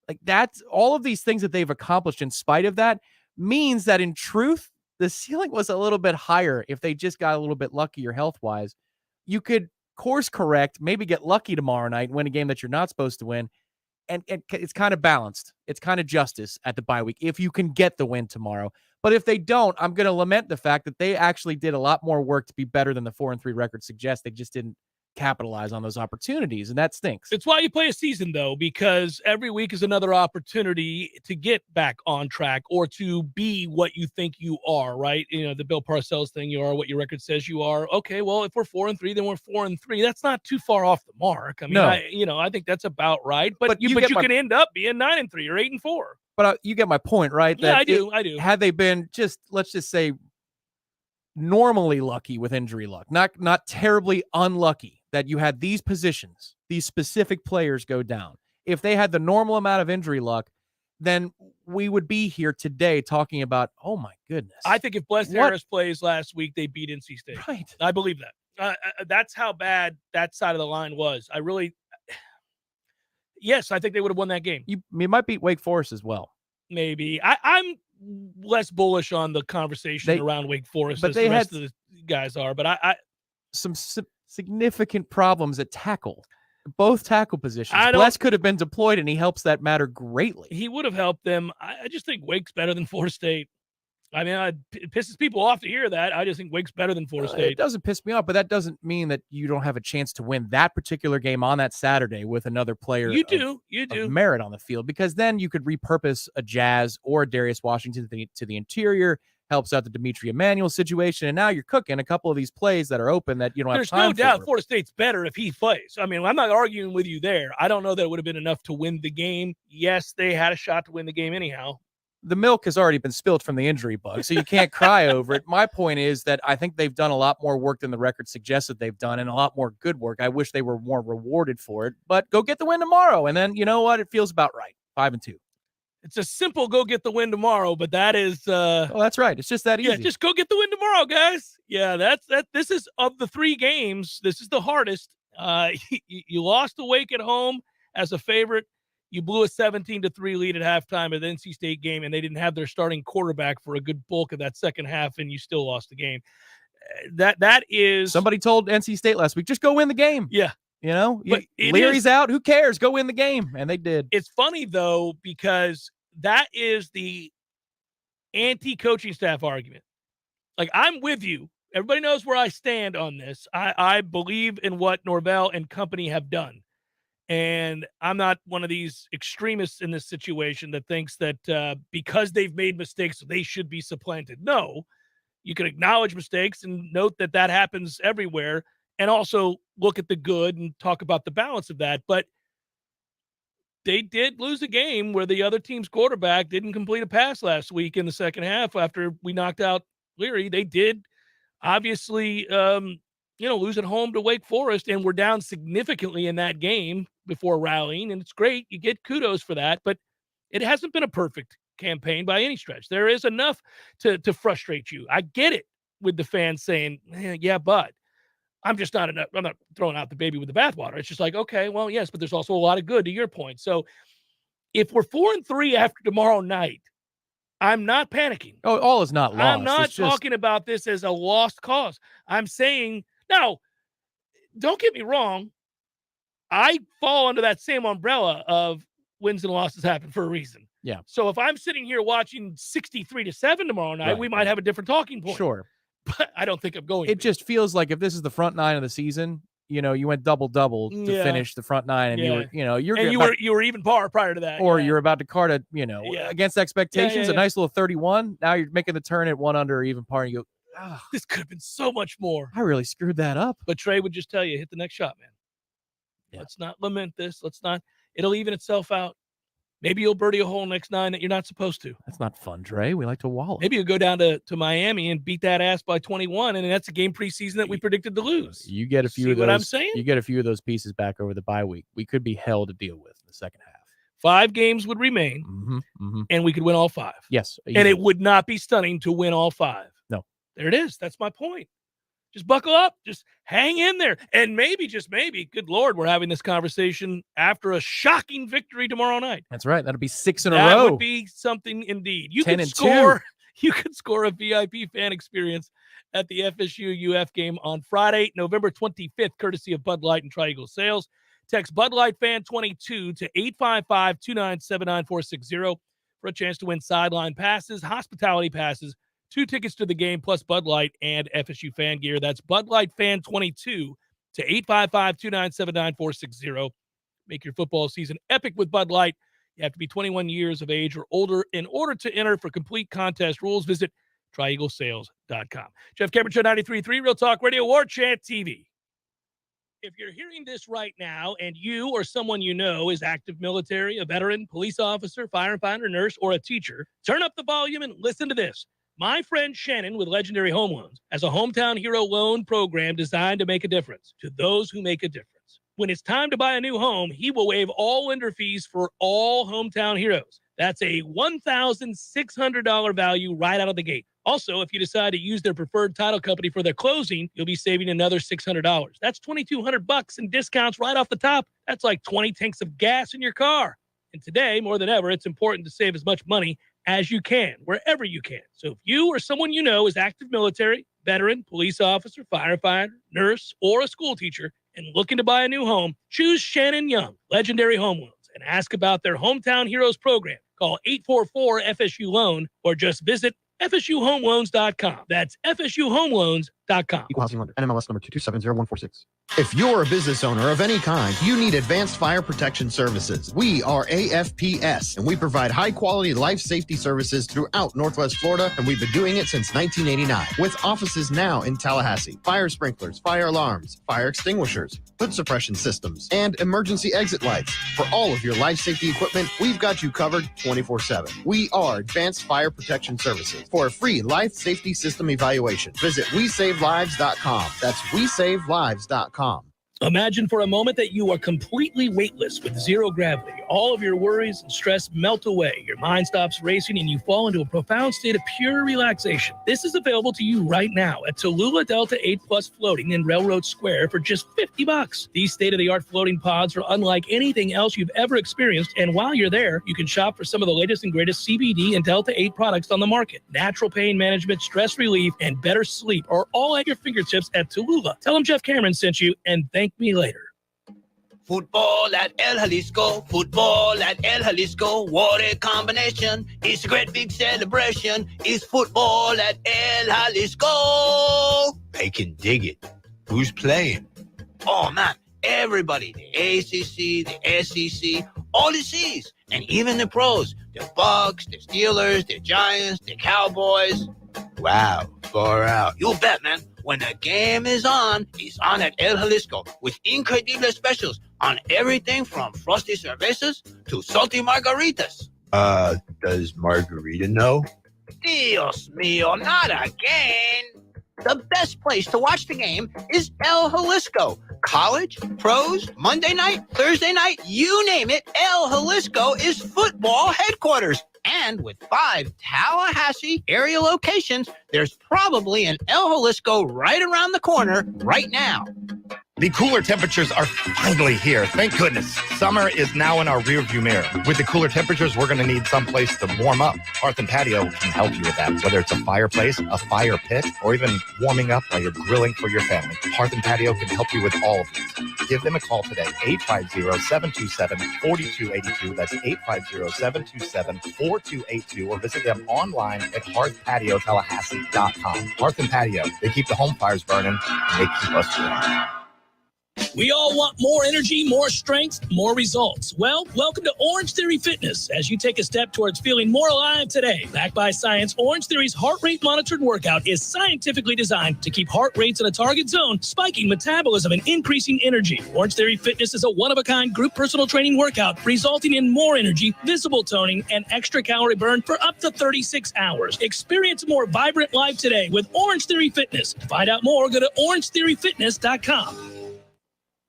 Like, that's all of these things that they've accomplished in spite of that means that in truth, the ceiling was a little bit higher. If they just got a little bit luckier health-wise, you could course correct, maybe get lucky tomorrow night, win a game that you're not supposed to win. And it's kind of balanced. It's kind of justice at the bye week if you can get the win tomorrow. But if they don't, I'm going to lament the fact that they actually did a lot more work to be better than the 4-3 record suggests. They just didn't capitalize on those opportunities, and that stinks. It's why you play a season, though, because every week is another opportunity to get back on track or to be what you think you are, right? The Bill Parcells thing, you are what your record says you are. Okay, well, if we're 4-3, then we're 4-3. That's not too far off the mark. I mean, no. I think that's about right. But you can end up being 9-3 or 8-4. But you get my point, right? Yeah, I do. Had they been let's just say, normally lucky with injury luck, not terribly unlucky, that you had these positions, these specific players go down. If they had the normal amount of injury luck, then we would be here today talking about, oh my goodness. I think if Blessed What? Harris plays last week, they beat NC State. Right. I believe that. That's how bad that side of the line was. Yes, I think they would have won that game. You might beat Wake Forest as well. Maybe. I'm less bullish on the conversation around Wake Forest but as they the rest had of the guys are. But I some significant problems at tackle. Both tackle positions. I don't- Bless could have been deployed, and he helps that matter greatly. he would have helped them. I just think Wake's better than Florida State. I mean, it pisses people off to hear that. I just think Wake's better than Florida State. It doesn't piss me off, but that doesn't mean that you don't have a chance to win that particular game on that Saturday with another player You of do. merit on the field, because then you could repurpose a Jazz or a Darius Washington to the interior, helps out the Dimitri Emmanuel situation, and now you're cooking a couple of these plays that are open that you don't There's have time no doubt for. Florida State's better if he plays. I mean, I'm not arguing with you there. I don't know that it would have been enough to win the game. Yes, they had a shot to win the game anyhow. The milk has already been spilled from the injury bug, so you can't cry over it. My point is that I think they've done a lot more work than the record suggests that they've done, and a lot more good work. I wish they were more rewarded for it, but go get the win tomorrow, and then you know what? It feels about right. 5-2. It's a simple go get the win tomorrow, but that is oh, that's right. It's just that easy. Yeah, just go get the win tomorrow, guys. Yeah, that's this is of the 3 games, this is the hardest. You lost to Wake at home as a favorite. You blew a 17-3 lead at halftime at the NC State game, and they didn't have their starting quarterback for a good bulk of that second half, and you still lost the game. That is Somebody told NC State last week, just go win the game. Yeah. You know, But it Leary's is- out. Who cares? Go win the game. And they did. It's funny, though, because that is the anti-coaching staff argument. Like, I'm with you. Everybody knows where I stand on this. I believe in what Norvell and company have done. And I'm not one of these extremists in this situation that thinks that because they've made mistakes, they should be supplanted. No, you can acknowledge mistakes and note that that happens everywhere, and also look at the good and talk about the balance of that. But they did lose a game where the other team's quarterback didn't complete a pass last week in the second half after we knocked out Leary. They did obviously, lose at home to Wake Forest, and we're down significantly in that game before rallying, and it's great. You get kudos for that, but it hasn't been a perfect campaign by any stretch. There is enough to frustrate you. I get it with the fans saying, yeah, but I'm not throwing out the baby with the bathwater. It's just like, okay, well, yes, but there's also a lot of good, to your point. So if we're 4-3 after tomorrow night, I'm not panicking. Oh, all is not lost. I'm not It's just- talking about this as a lost cause. I'm saying, now, don't get me wrong. I fall under that same umbrella of wins and losses happen for a reason. Yeah. So if I'm sitting here watching 63-7 tomorrow night, Right. we might have a different talking point. Sure. But I don't think I'm going to. It just feels like if this is the front 9 of the season, you went double-double to Yeah. finish the front 9, and you were even par prior to that. or yeah. you're about to card it, against expectations, yeah. a nice little 31. Now you're making the turn at 1 under even par, and you go, This could have been so much more. I really screwed that up. But Trey would just tell you, hit the next shot, man. Yeah. Let's not lament this. It'll even itself out. Maybe you'll birdie a hole next 9 that you're not supposed to. That's not fun, Dre. We like to wallow. Maybe you'll go down to Miami and beat that ass by 21, and that's a game preseason that we predicted to lose. You get a few See of those. what I'm saying? You get a few of those pieces back over the bye week. We could be hell to deal with in the second half. 5 games would remain, and we could win all 5. Yes. And it would not be stunning to win all 5. No. There it is. That's my point. Just buckle up. Just hang in there. And maybe, just maybe, good Lord, we're having this conversation after a shocking victory tomorrow night. That's right. That'll be 6 in a That row. would be something indeed. You 10 could and score. You could score a VIP fan experience at the FSU UF game on Friday, November 25th, courtesy of Bud Light and Tri-Eagle Sales. Text Bud Light Fan 22 to 855-297-9460 for a chance to win sideline passes, hospitality passes, 2 tickets to the game, plus Bud Light and FSU fan gear. That's Bud Light Fan 22 to 855-297-9460. Make your football season epic with Bud Light. You have to be 21 years of age or older in order to enter. For complete contest rules, visit TriEagleSales.com. Jeff Cameron Show 93.3 Real Talk Radio, Warchant TV. If you're hearing this right now and you or someone you know is active military, a veteran, police officer, firefighter, nurse, or a teacher, turn up the volume and listen to this. My friend Shannon with Legendary Home Loans has a hometown hero loan program designed to make a difference to those who make a difference. When it's time to buy a new home, he will waive all lender fees for all hometown heroes. That's a $1,600 value right out of the gate. Also, if you decide to use their preferred title company for their closing, you'll be saving another $600. That's $2,200 in discounts right off the top. That's like 20 tanks of gas in your car. And today, more than ever, it's important to save as much money as you can, wherever you can. So if you or someone you know is active military, veteran, police officer, firefighter, nurse, or a school teacher and looking to buy a new home, choose Shannon Young, Legendary Home Loans, and ask about their Hometown Heroes program. Call 844-FSU-LOAN or just visit FSUHomeLoans.com. That's FSUHomeLoans.com. Equal housing lender. NMLS number 2270146. If you're a business owner of any kind, you need advanced fire protection services. We are AFPS, and we provide high-quality life safety services throughout Northwest Florida, and we've been doing it since 1989. With offices now in Tallahassee, fire sprinklers, fire alarms, fire extinguishers, hood suppression systems, and emergency exit lights. For all of your life safety equipment, we've got you covered 24/7. We are Advanced Fire Protection Services. For a free life safety system evaluation, visit WeSaveLives.com. That's WeSaveLives.com. Imagine for a moment that you are completely weightless with zero gravity. All of your worries and stress melt away. Your mind stops racing and you fall into a profound state of pure relaxation. This is available to you right now at Tallulah Delta 8 Plus Floating in Railroad Square for just $50. These state-of-the-art floating pods are unlike anything else you've ever experienced. And while you're there, you can shop for some of the latest and greatest CBD and Delta 8 products on the market. Natural pain management, stress relief, and better sleep are all at your fingertips at Tallulah. Tell them Jeff Cameron sent you and thank me later. Football at El Jalisco, football at El Jalisco, what a combination. It's a great big celebration. It's football at El Jalisco. They can dig it. Who's playing? Oh, man, everybody. The ACC, the SEC, all the C's, and even the pros. The Bucks, the Steelers, the Giants, the Cowboys. Wow, far out. You bet, man. When the game is on, it's on at El Jalisco with incredible specials on everything from frosty cervezas to salty margaritas. Does Margarita know? Dios mío, not again. The best place to watch the game is El Jalisco. College, pros, Monday night, Thursday night, you name it, El Jalisco is football headquarters. And with 5 Tallahassee area locations, there's probably an El Jalisco right around the corner right now. The cooler temperatures are finally here. Thank goodness. Summer is now in our rearview mirror. With the cooler temperatures, we're going to need some place to warm up. Hearth and Patio can help you with that, whether it's a fireplace, a fire pit, or even warming up while you're grilling for your family. Hearth and Patio can help you with all of these. Give them a call today, 850-727-4282. That's 850-727-4282, or visit them online at hearthpatiotallahassee.com. Hearth and Patio, they keep the home fires burning, and they keep us warm. We all want more energy, more strength, more results. Well, welcome to Orange Theory Fitness as you take a step towards feeling more alive today. Backed by science, Orange Theory's heart rate monitored workout is scientifically designed to keep heart rates in a target zone, spiking metabolism and increasing energy. Orange Theory Fitness is a one-of-a-kind group personal training workout resulting in more energy, visible toning, and extra calorie burn for up to 36 hours. Experience a more vibrant life today with Orange Theory Fitness. To find out more, go to orangetheoryfitness.com.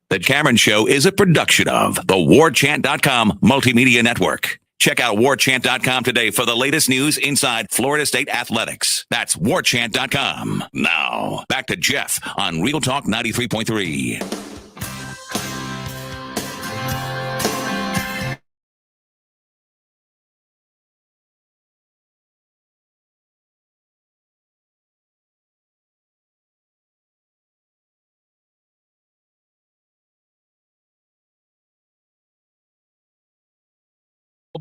The Cameron Show is a production of the Warchant.com Multimedia Network. Check out Warchant.com today for the latest news inside Florida State athletics. That's Warchant.com. Now, back to Jeff on Real Talk 93.3.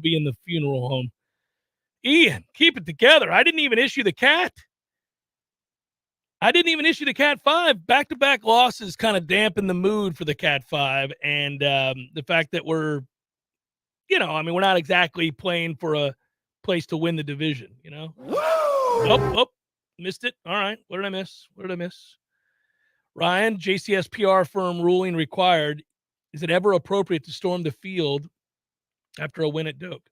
Be in the funeral home. Ian, keep it together. I didn't even issue the cat. Cat 5. Back-to-back losses kind of dampen the mood for the Cat 5. And the fact that we're not exactly playing for a place to win the division, Missed it. All right. What did I miss? Ryan, JCS PR firm ruling required. Is it ever appropriate to storm the field after a win at Doak?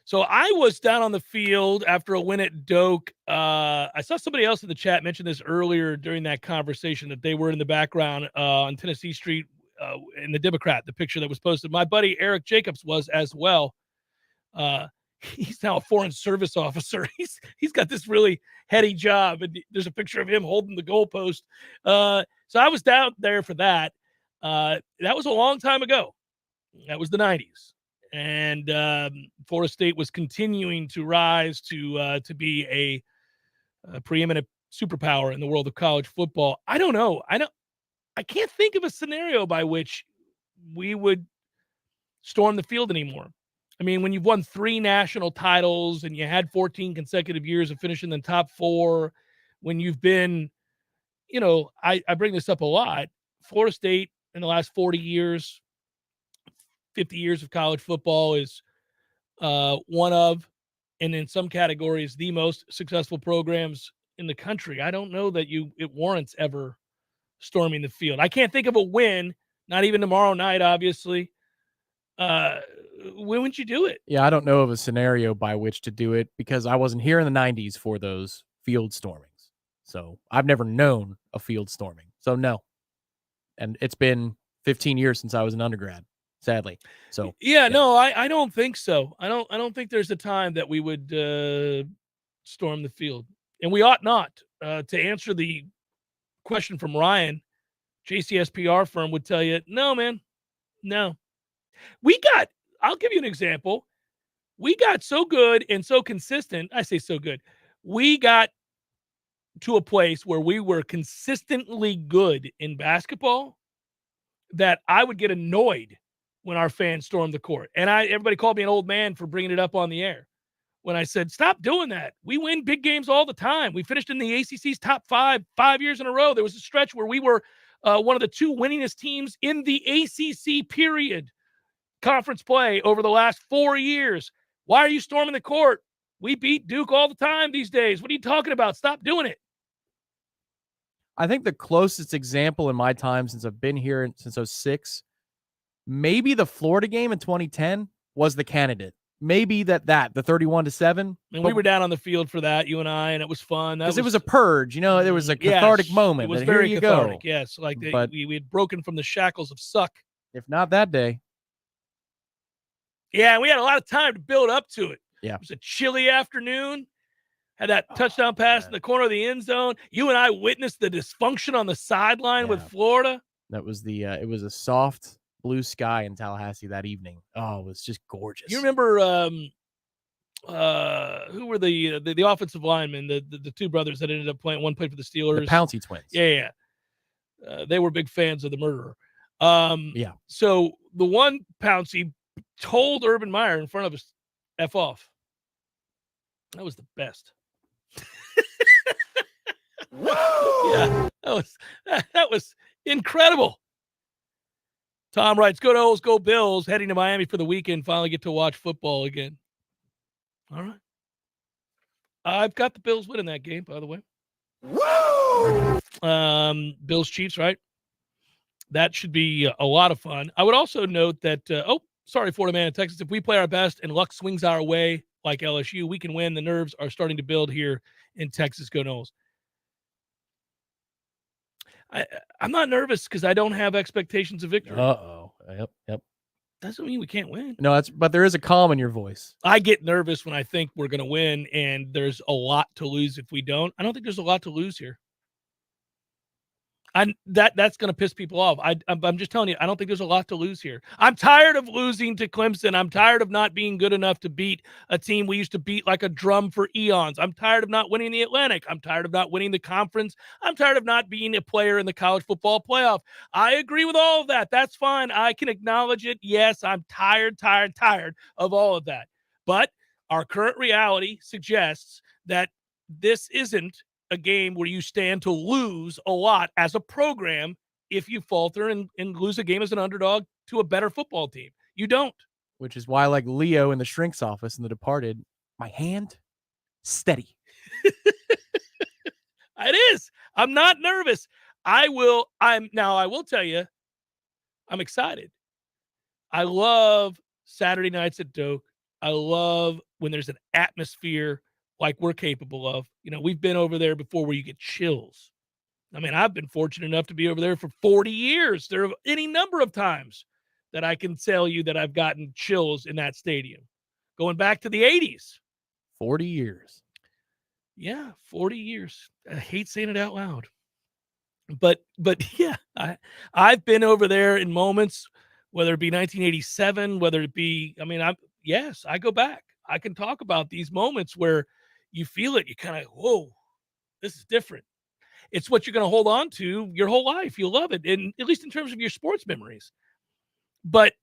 So I was down on the field after a win at Doak. I saw somebody else in the chat mention this earlier during that conversation, that they were in the background on Tennessee Street in the Democrat, the picture that was posted. My buddy Eric Jacobs was as well. He's now a foreign service officer. He's got this really heady job, and there's a picture of him holding the goalpost. So I was down there for that. That was a long time ago. That was the 90s. And Florida State was continuing to rise to be a preeminent superpower in the world of college football. I don't know. I can't think of a scenario by which we would storm the field anymore. I mean, when you've won 3 national titles and you had 14 consecutive years of finishing in the top 4, when you've been, I bring this up a lot. Florida State in the last 40 years, 50 years of college football is one of, and in some categories, the most successful programs in the country. I don't know that it warrants ever storming the field. I can't think of a win, not even tomorrow night, obviously. When would you do it? Yeah, I don't know of a scenario by which to do it because I wasn't here in the 90s for those field stormings. So I've never known a field storming. So no. And it's been 15 years since I was an undergrad, sadly. So yeah. No, I don't think so. I don't think there's a time that we would storm the field. And we ought not. To answer the question from Ryan, JCS PR firm would tell you, no, man, no. I'll give you an example. We got so good and so consistent. I say so good. We got to a place where we were consistently good in basketball that I would get annoyed when our fans stormed the court. And everybody called me an old man for bringing it up on the air when I said, stop doing that. We win big games all the time. We finished in the ACC's top 5 years in a row. There was a stretch where we were one of the 2 winningest teams in the ACC period. Conference play over the last 4 years. Why are you storming the court? We beat Duke all the time these days. What are you talking about? Stop doing it. I think the closest example in my time since I've been here since 2006, maybe the Florida game in 2010 was the candidate. Maybe the 31-7. And we were down on the field for that, you and I, and it was fun. Because it was a purge, there was a cathartic moment. It was here very you cathartic, go. yes. Like we had broken from the shackles of suck. If not that day. Yeah, we had a lot of time to build up to it. Yeah. It was a chilly afternoon. Had that touchdown pass in the corner of the end zone. You and I witnessed the dysfunction on the sideline with Florida. That was it was a soft blue sky in Tallahassee that evening. Oh, it was just gorgeous. You remember who were the offensive linemen, the 2 brothers that ended up playing? One played for the Steelers. The Pouncey twins. Yeah. They were big fans of the murderer. Yeah. So the one Pouncey told Urban Meyer in front of us, F off. That was the best. Yeah, that was incredible. Tom writes, go Noles, go Bills, heading to Miami for the weekend, finally get to watch football again. All right. I've got the Bills winning that game, by the way. Woo! Bills Chiefs, right? That should be a lot of fun. I would also note that, sorry, Florida man in Texas, if we play our best and luck swings our way like LSU, we can win. The nerves are starting to build here in Texas. Go Noles. I'm not nervous because I don't have expectations of victory. Uh-oh. Yep. Doesn't mean we can't win. No, but there is a calm in your voice. I get nervous when I think we're going to win, and there's a lot to lose if we don't. I don't think there's a lot to lose here. That's going to piss people off. I'm just telling you, I don't think there's a lot to lose here. I'm tired of losing to Clemson. I'm tired of not being good enough to beat a team we used to beat like a drum for eons. I'm tired of not winning the Atlantic. I'm tired of not winning the conference. I'm tired of not being a player in the college football playoff. I agree with all of that. That's fine. I can acknowledge it. Yes, I'm tired of all of that. But our current reality suggests that this isn't a game where you stand to lose a lot as a program if you falter and lose a game as an underdog to a better football team. You don't. Which is why, like Leo in the shrink's office in The Departed, my hand steady. It is. I'm not nervous. I will tell you, I'm excited. I love Saturday nights at Doak. I love when there's an atmosphere like we're capable of. We've been over there before where you get chills. I mean, I've been fortunate enough to be over there for 40 years. There are any number of times that I can tell you that I've gotten chills in that stadium. going back to the 80s. 40 years. Yeah, 40 years. I hate saying it out loud. But yeah, I've been over there in moments, whether it be 1987, whether it be, I go back. I can talk about these moments where you feel it. You kind of, whoa, this is different. It's what you're going to hold on to your whole life. You'll love it, and at least in terms of your sports memories. But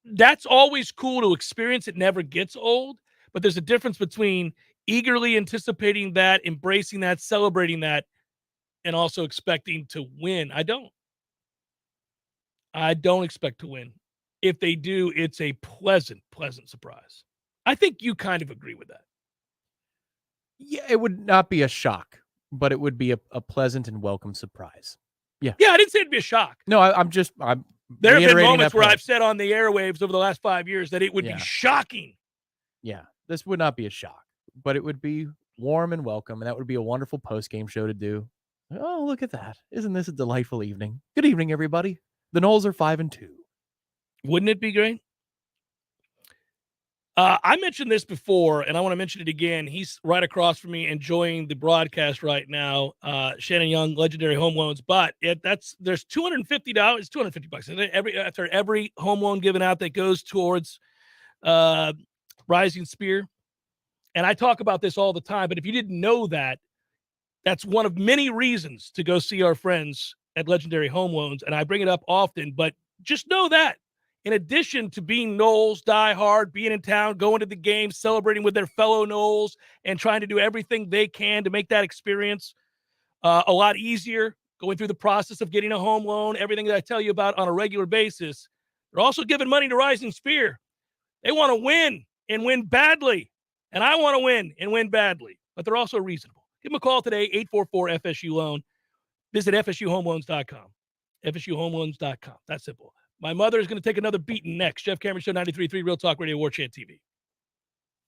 that's always cool to experience. It never gets old. But there's a difference between eagerly anticipating that, embracing that, celebrating that, and also expecting to win. I don't expect to win. If they do, it's a pleasant surprise. I think you kind of agree with that. Yeah, it would not be a shock, but it would be a pleasant and welcome surprise. Yeah. Yeah, I didn't say it'd be a shock. No, I'm there have been moments where I've said on the airwaves over the last 5 years that it would be shocking. Yeah, this would not be a shock, but it would be warm and welcome, and that would be a wonderful post-game show to do. Oh, look at that. Isn't this a delightful evening? Good evening, everybody. The Noles are 5-2. Wouldn't it be great? I mentioned this before, and I want to mention it again. He's right across from me enjoying the broadcast right now. Shannon Young, Legendary Home Loans. But there's $250, $250 after every home loan given out that goes towards Rising Spear. And I talk about this all the time, but if you didn't know that, that's one of many reasons to go see our friends at Legendary Home Loans. And I bring it up often, but just know that in addition to being Noles, die hard, being in town, going to the game, celebrating with their fellow Noles, and trying to do everything they can to make that experience a lot easier, going through the process of getting a home loan, everything that I tell you about on a regular basis, they're also giving money to Rising Spear. They want to win and win badly. And I want to win and win badly, but they're also reasonable. Give them a call today, 844-FSU-LOAN. Visit FSUHomeLoans.com. FSUHomeLoans.com. That's simple. My mother is going to take another beating next. Jeff Cameron Show, 93.3 Real Talk Radio, Warchant TV.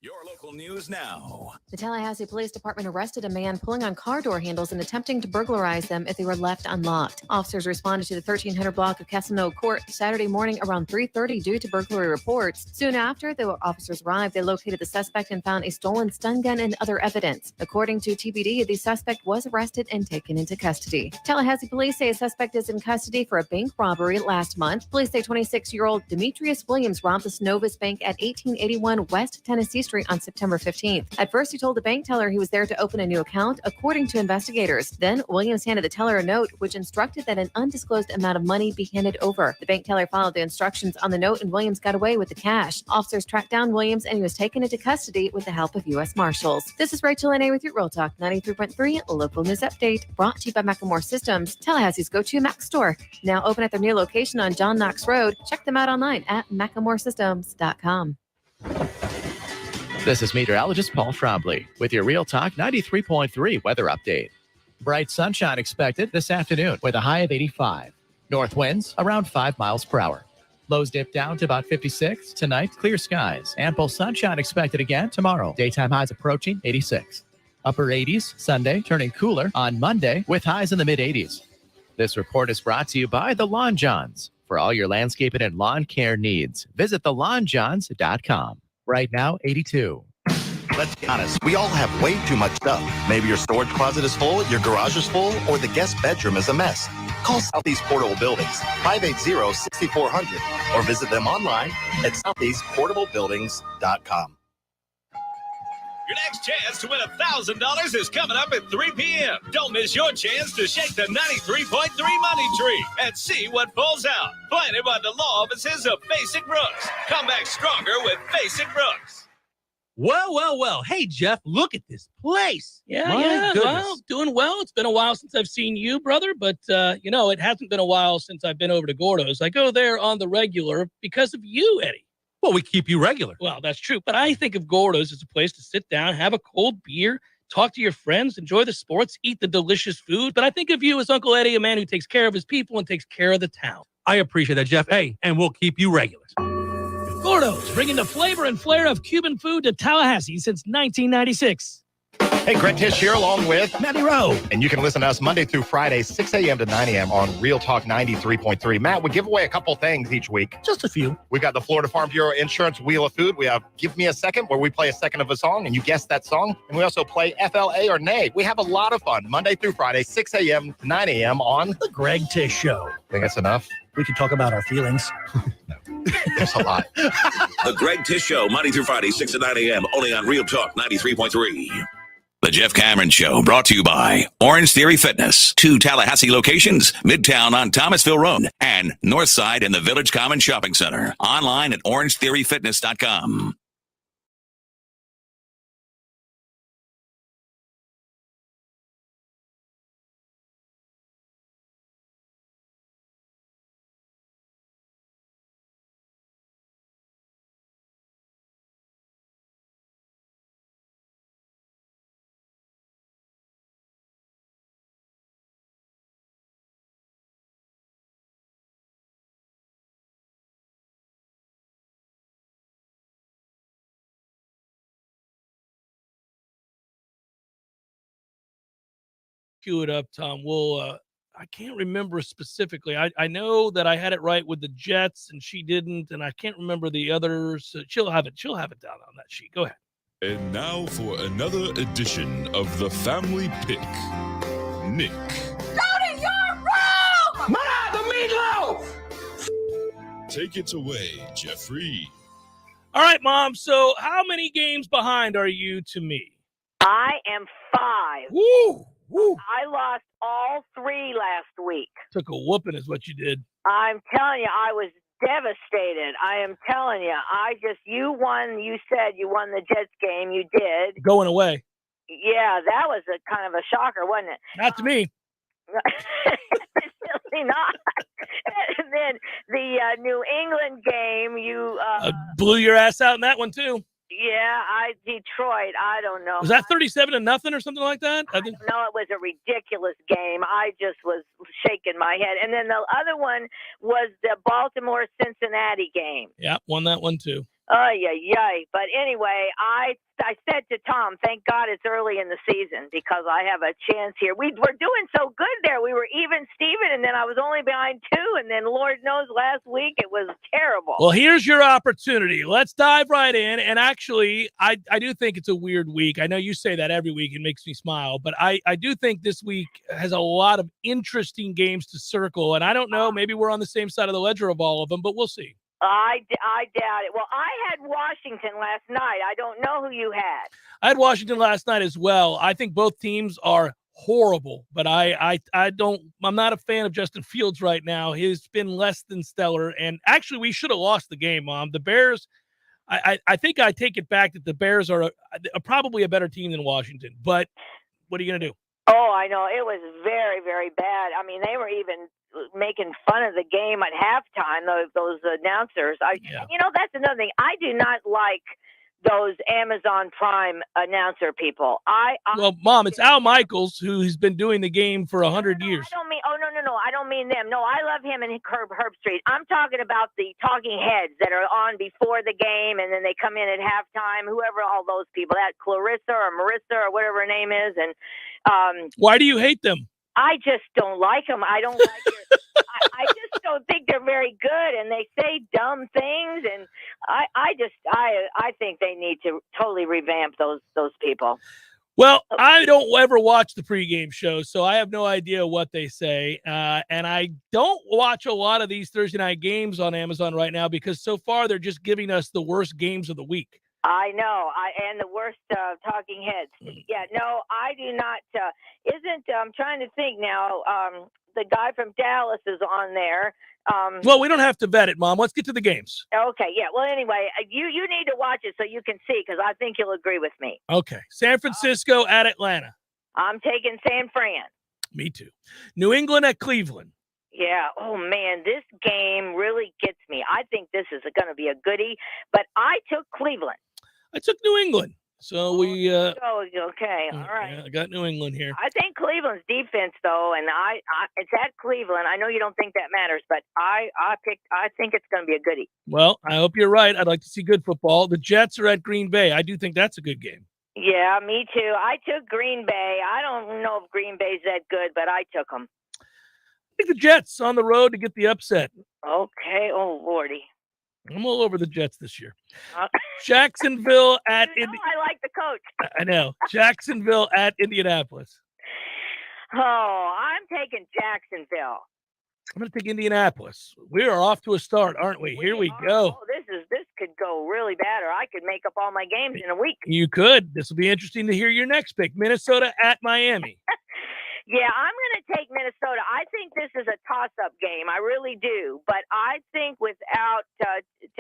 Your local news now. The Tallahassee Police Department arrested a man pulling on car door handles and attempting to burglarize them if they were left unlocked. Officers responded to the 1300 block of Castleknock Court Saturday morning around 3:30 due to burglary reports. Soon after the officers arrived, they located the suspect and found a stolen stun gun and other evidence. According to TPD, the suspect was arrested and taken into custody. Tallahassee police say a suspect is in custody for a bank robbery last month. Police say 26-year-old Demetrius Williams robbed the Synovus Bank at 1881 West Tennessee Street on September 15th. At first, he told the bank teller he was there to open a new account, according to investigators. Then, Williams handed the teller a note which instructed that an undisclosed amount of money be handed over. The bank teller followed the instructions on the note, and Williams got away with the cash. Officers tracked down Williams, and he was taken into custody with the help of U.S. Marshals. This is Rachel N.A. with your Real Talk 93.3 local news update, brought to you by Macklemore Systems, Tallahassee's go-to Mac store. Now open at their new location on John Knox Road. Check them out online at MacklemoreSystems.com. This is meteorologist Paul Trombley with your Real Talk 93.3 weather update. Bright sunshine expected this afternoon with a high of 85. North winds around 5 miles per hour. Lows dip down to about 56. Tonight, clear skies. Ample sunshine expected again tomorrow. Daytime highs approaching 86. Upper 80s Sunday, turning cooler on Monday with highs in the mid-80s. This report is brought to you by The Lawn Johns. For all your landscaping and lawn care needs, visit thelawnjohns.com. Right now, 82. Let's be honest, we all have way too much stuff. Maybe your storage closet is full, your garage is full, or the guest bedroom is a mess. Call Southeast Portable Buildings, 580-6400, or visit them online at southeastportablebuildings.com. Your next chance to win $1,000 is coming up at 3 p.m. Don't miss your chance to shake the 93.3 money tree and see what falls out. Planted by the law offices of Basic Brooks. Come back stronger with Basic Brooks. Well. Hey, Jeff, look at this place. Yeah. Well, doing well. It's been a while since I've seen you, brother, but, it hasn't been a while since I've been over to Gordo's. I go there on the regular because of you, Eddie. Well, we keep you regular. Well, that's true. But I think of Gordo's as a place to sit down, have a cold beer, talk to your friends, enjoy the sports, eat the delicious food. But I think of you as Uncle Eddie, a man who takes care of his people and takes care of the town. I appreciate that, Jeff. Hey, and we'll keep you regular. Gordo's, bringing the flavor and flair of Cuban food to Tallahassee since 1996. Hey, Greg Tish here along with Matty Rowe. And you can listen to us Monday through Friday, 6 a.m. to 9 a.m. on Real Talk 93.3. Matt, we give away a couple things each week. Just a few. We got the Florida Farm Bureau Insurance Wheel of Food. We have Give Me a Second, where we play a second of a song and you guess that song. And we also play FLA or Nay. We have a lot of fun Monday through Friday, 6 a.m. to 9 a.m. on The Greg Tish Show. Think that's enough? We can talk about our feelings. That's a lot. The Greg Tish Show, Monday through Friday, 6 to 9 a.m., only on Real Talk 93.3. The Jeff Cameron Show, brought to you by Orange Theory Fitness. 2 Tallahassee locations, Midtown on Thomasville Road, and Northside in the Village Common Shopping Center. Online at orangetheoryfitness.com. Cue it up, Tom. We'll I can't remember specifically. I know that I had it right with the Jets and she didn't, and I can't remember the others. She'll have it down on that sheet. Go ahead. And now for another edition of the Family Pick. Nick. Go to your room! Ma, the meatloaf! Take it away, Jeffrey. All right, Mom. So how many games behind are you to me? I am 5. Woo! Woo! I lost all 3 last week. Took a whooping is what you did. I'm telling you, I was devastated. I am telling you. You won. You said you won the Jets game. You did. Going away. Yeah, that was a kind of a shocker, wasn't it? Not to me. Really not. And then the New England game, you blew your ass out in that one too. Yeah, Detroit. I don't know. Was that 37-0 or something like that? No, it was a ridiculous game. I just was shaking my head. And then the other one was the Baltimore-Cincinnati game. Yeah, won that one too. Oh, yeah. But anyway, I said to Tom, thank God it's early in the season because I have a chance here. We were doing so good there. We were even Steven, and then I was only behind 2, and then Lord knows last week it was terrible. Well, here's your opportunity. Let's dive right in. And actually, I do think it's a weird week. I know you say that every week. It makes me smile. But I do think this week has a lot of interesting games to circle. And I don't know, maybe we're on the same side of the ledger of all of them, but we'll see. I doubt it. Well, I had Washington last night. I don't know who you had. I had Washington last night as well. I think both teams are horrible, but I'm not a fan of Justin Fields right now. He's been less than stellar. And actually, we should have lost the game, Mom. The Bears, I think I take it back that the Bears are probably a better team than Washington. But what are you going to do? Oh, I know. It was very, very bad. I mean, they were even making fun of the game at halftime, those announcers. That's another thing. I do not like those Amazon Prime announcer people. Well, Mom, it's Al Michaels who's been doing the game for 100 years. I don't mean. Oh, no. I don't mean them. No, I love him and Herb Street. I'm talking about the talking heads that are on before the game, and then they come in at halftime. Whoever, all those people, that Clarissa or Marissa or whatever her name is, and why do you hate them? I just don't like them. I don't like it. I just don't think they're very good, and they say dumb things. And I think they need to totally revamp those people. Well, I don't ever watch the pregame show, so I have no idea what they say. And I don't watch a lot of these Thursday night games on Amazon right now because so far they're just giving us the worst games of the week. I know, and the worst talking heads. Yeah, no, I do not. I'm trying to think now. The guy from Dallas is on there. Well, we don't have to vet it, Mom. Let's get to the games. Okay, yeah. Well, anyway, you need to watch it so you can see because I think you'll agree with me. Okay, San Francisco at Atlanta. I'm taking San Fran. Me too. New England at Cleveland. Yeah. Oh, man, this game really gets me. I think this is going to be a goodie, but I took Cleveland. I took New England. So we. Okay. All right. Yeah, I got New England here. I think Cleveland's defense, though, and it's at Cleveland. I know you don't think that matters, but I think it's going to be a goodie. Well, I hope you're right. I'd like to see good football. The Jets are at Green Bay. I do think that's a good game. Yeah, me too. I took Green Bay. I don't know if Green Bay's that good, but I took them. I think the Jets on the road to get the upset. Okay. Oh, Lordy. I'm all over the Jets this year. Jacksonville at I like the coach. I know. Jacksonville at Indianapolis. Oh, I'm taking Jacksonville. I'm going to take Indianapolis. We are off to a start, aren't we? Here we go. Oh, this could go really bad, or I could make up all my games in a week. You could. This will be interesting to hear your next pick. Minnesota at Miami. Yeah, I'm going to take Minnesota. I think this is a toss-up game. I really do. But I think without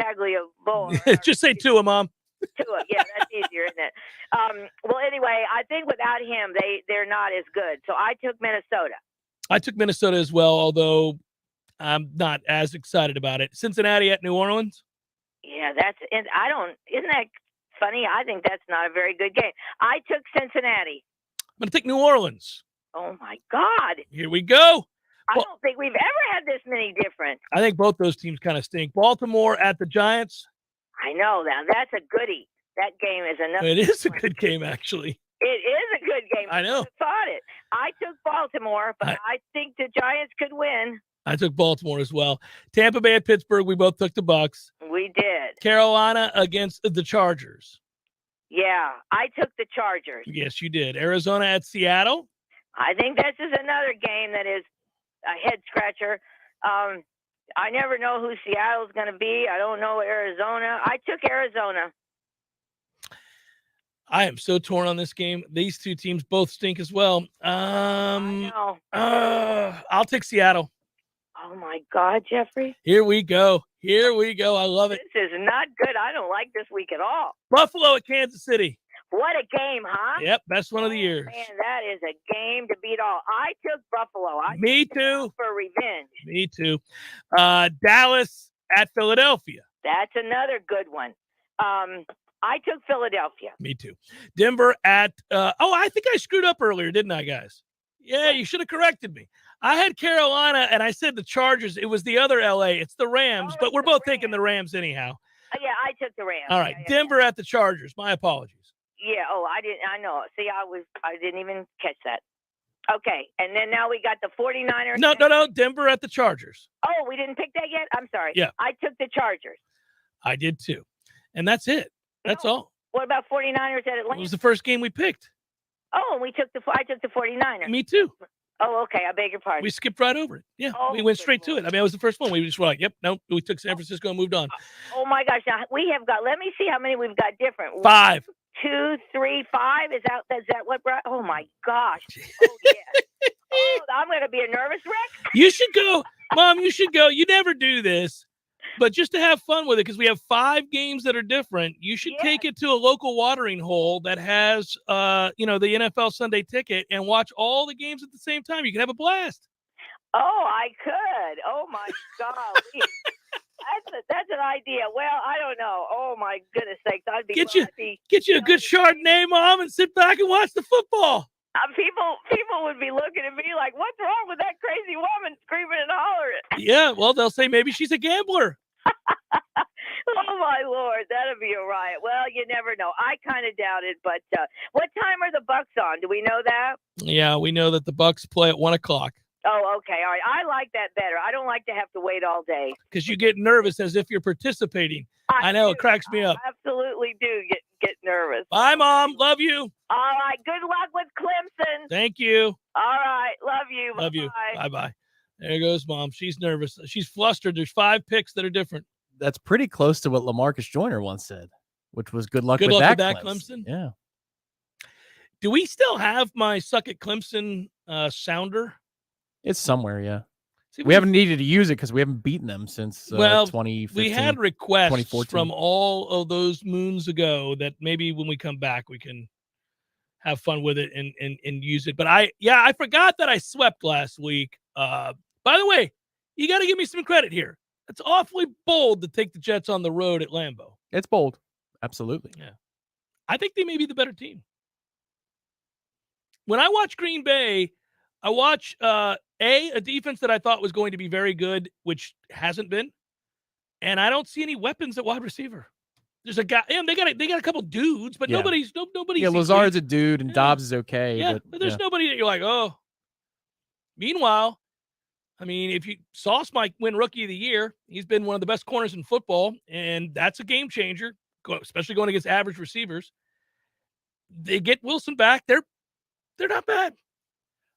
Tagliavola... Just say Tua, Mom. Tua, yeah, that's easier, isn't it? Well, anyway, I think without him, they're not as good. So I took Minnesota. I took Minnesota as well, although I'm not as excited about it. Cincinnati at New Orleans. Yeah, isn't that funny? I think that's not a very good game. I took Cincinnati. I'm going to take New Orleans. Oh, my God. Here we go. I don't think we've ever had this many different. I think both those teams kind of stink. Baltimore at the Giants. I know that. That's a goodie. That game is another. It is a good game, actually. It is a good game. I know. I thought it. I took Baltimore, but I think the Giants could win. I took Baltimore as well. Tampa Bay at Pittsburgh. We both took the Bucks. We did. Carolina against the Chargers. Yeah, I took the Chargers. Yes, you did. Arizona at Seattle. I think this is another game that is a head scratcher. I never know who Seattle's going to be. I don't know Arizona. I took Arizona. I am so torn on this game. These two teams both stink as well. I know. I'll take Seattle. Oh, my God, Jeffrey. Here we go. Here we go. I love it. This is not good. I don't like this week at all. Buffalo at Kansas City. What a game, huh? Yep, best one of the years. Man, that is a game to beat all. I took Buffalo. Me too. For revenge. Me too. Dallas at Philadelphia. That's another good one. I took Philadelphia. Me too. Denver at I think I screwed up earlier, didn't I, guys? Yeah, you should have corrected me. I had Carolina and I said the Chargers. It was the other LA. It's the Rams, but we're both taking the Rams anyhow. Yeah, I took the Rams. All right. Yeah. Denver at the Chargers. My apologies. Yeah. Oh, I didn't. I know. See, I didn't even catch that. Okay. And then now we got the 49ers. No. Denver at the Chargers. Oh, we didn't pick that yet? I'm sorry. Yeah. I took the Chargers. I did too. And that's it. That's all. What about 49ers at Atlanta? It was the first game we picked. Oh, and I took the 49ers. Me too. Oh, okay. I beg your pardon. We skipped right over it. Yeah, we went straight to it. I mean, it was the first one. We just were like, yep, nope. We took San Francisco and moved on. Oh, my gosh. Now, we have got, let me see how many we've got different. 5. 2, 3, 5. Is that what, oh, my gosh. Oh, yeah. Oh, I'm going to be a nervous wreck. You should go. Mom, you should go. You never do this. But just to have fun with it, because we have 5 games that are different, you should take it to a local watering hole that has, the NFL Sunday ticket and watch all the games at the same time. You can have a blast. Oh, I could. Oh, my golly. That's an idea. Well, I don't know. Oh, my goodness sakes. I'd be get you a good Chardonnay, Mom, and sit back and watch the football. People would be looking at me like, what's wrong with that crazy woman screaming and hollering? Yeah, well, they'll say maybe she's a gambler. Oh, my Lord. That'd be a riot. Well, you never know. I kind of doubt it, but what time are the Bucks on? Do we know that? Yeah, we know that the Bucks play at 1:00. Oh, okay. All right. I like that better. I don't like to have to wait all day. Because you get nervous as if you're participating. I know. It cracks me up. I absolutely do get nervous. Bye, Mom. Love you. All right. Good luck with Clemson. Thank you. All right. Love you. Love you. Bye-bye. Bye-bye. There goes Mom. She's nervous. She's flustered. There's 5 picks that are different. That's pretty close to what LaMarcus Joyner once said, which was good luck with that Clemson. Yeah. Do we still have my Suck at Clemson sounder? It's somewhere, yeah. See, we haven't needed to use it because we haven't beaten them since 2015. We had requests from all of those moons ago that maybe when we come back we can have fun with it and use it. But I forgot that I swept last week. By the way, you got to give me some credit here. It's awfully bold to take the Jets on the road at Lambeau. It's bold. Absolutely. Yeah. I think they may be the better team. When I watch Green Bay, I watch a defense that I thought was going to be very good, which hasn't been. And I don't see any weapons at wide receiver. There's a guy, and they got a couple dudes, but Yeah. nobody's. Yeah, Lazard's a dude, and Dobbs is okay. Yeah, but there's nobody that you're like, oh. Meanwhile, I mean, if you Sauce might win Rookie of the Year, he's been one of the best corners in football, and that's a game changer, especially going against average receivers. They get Wilson back; they're not bad.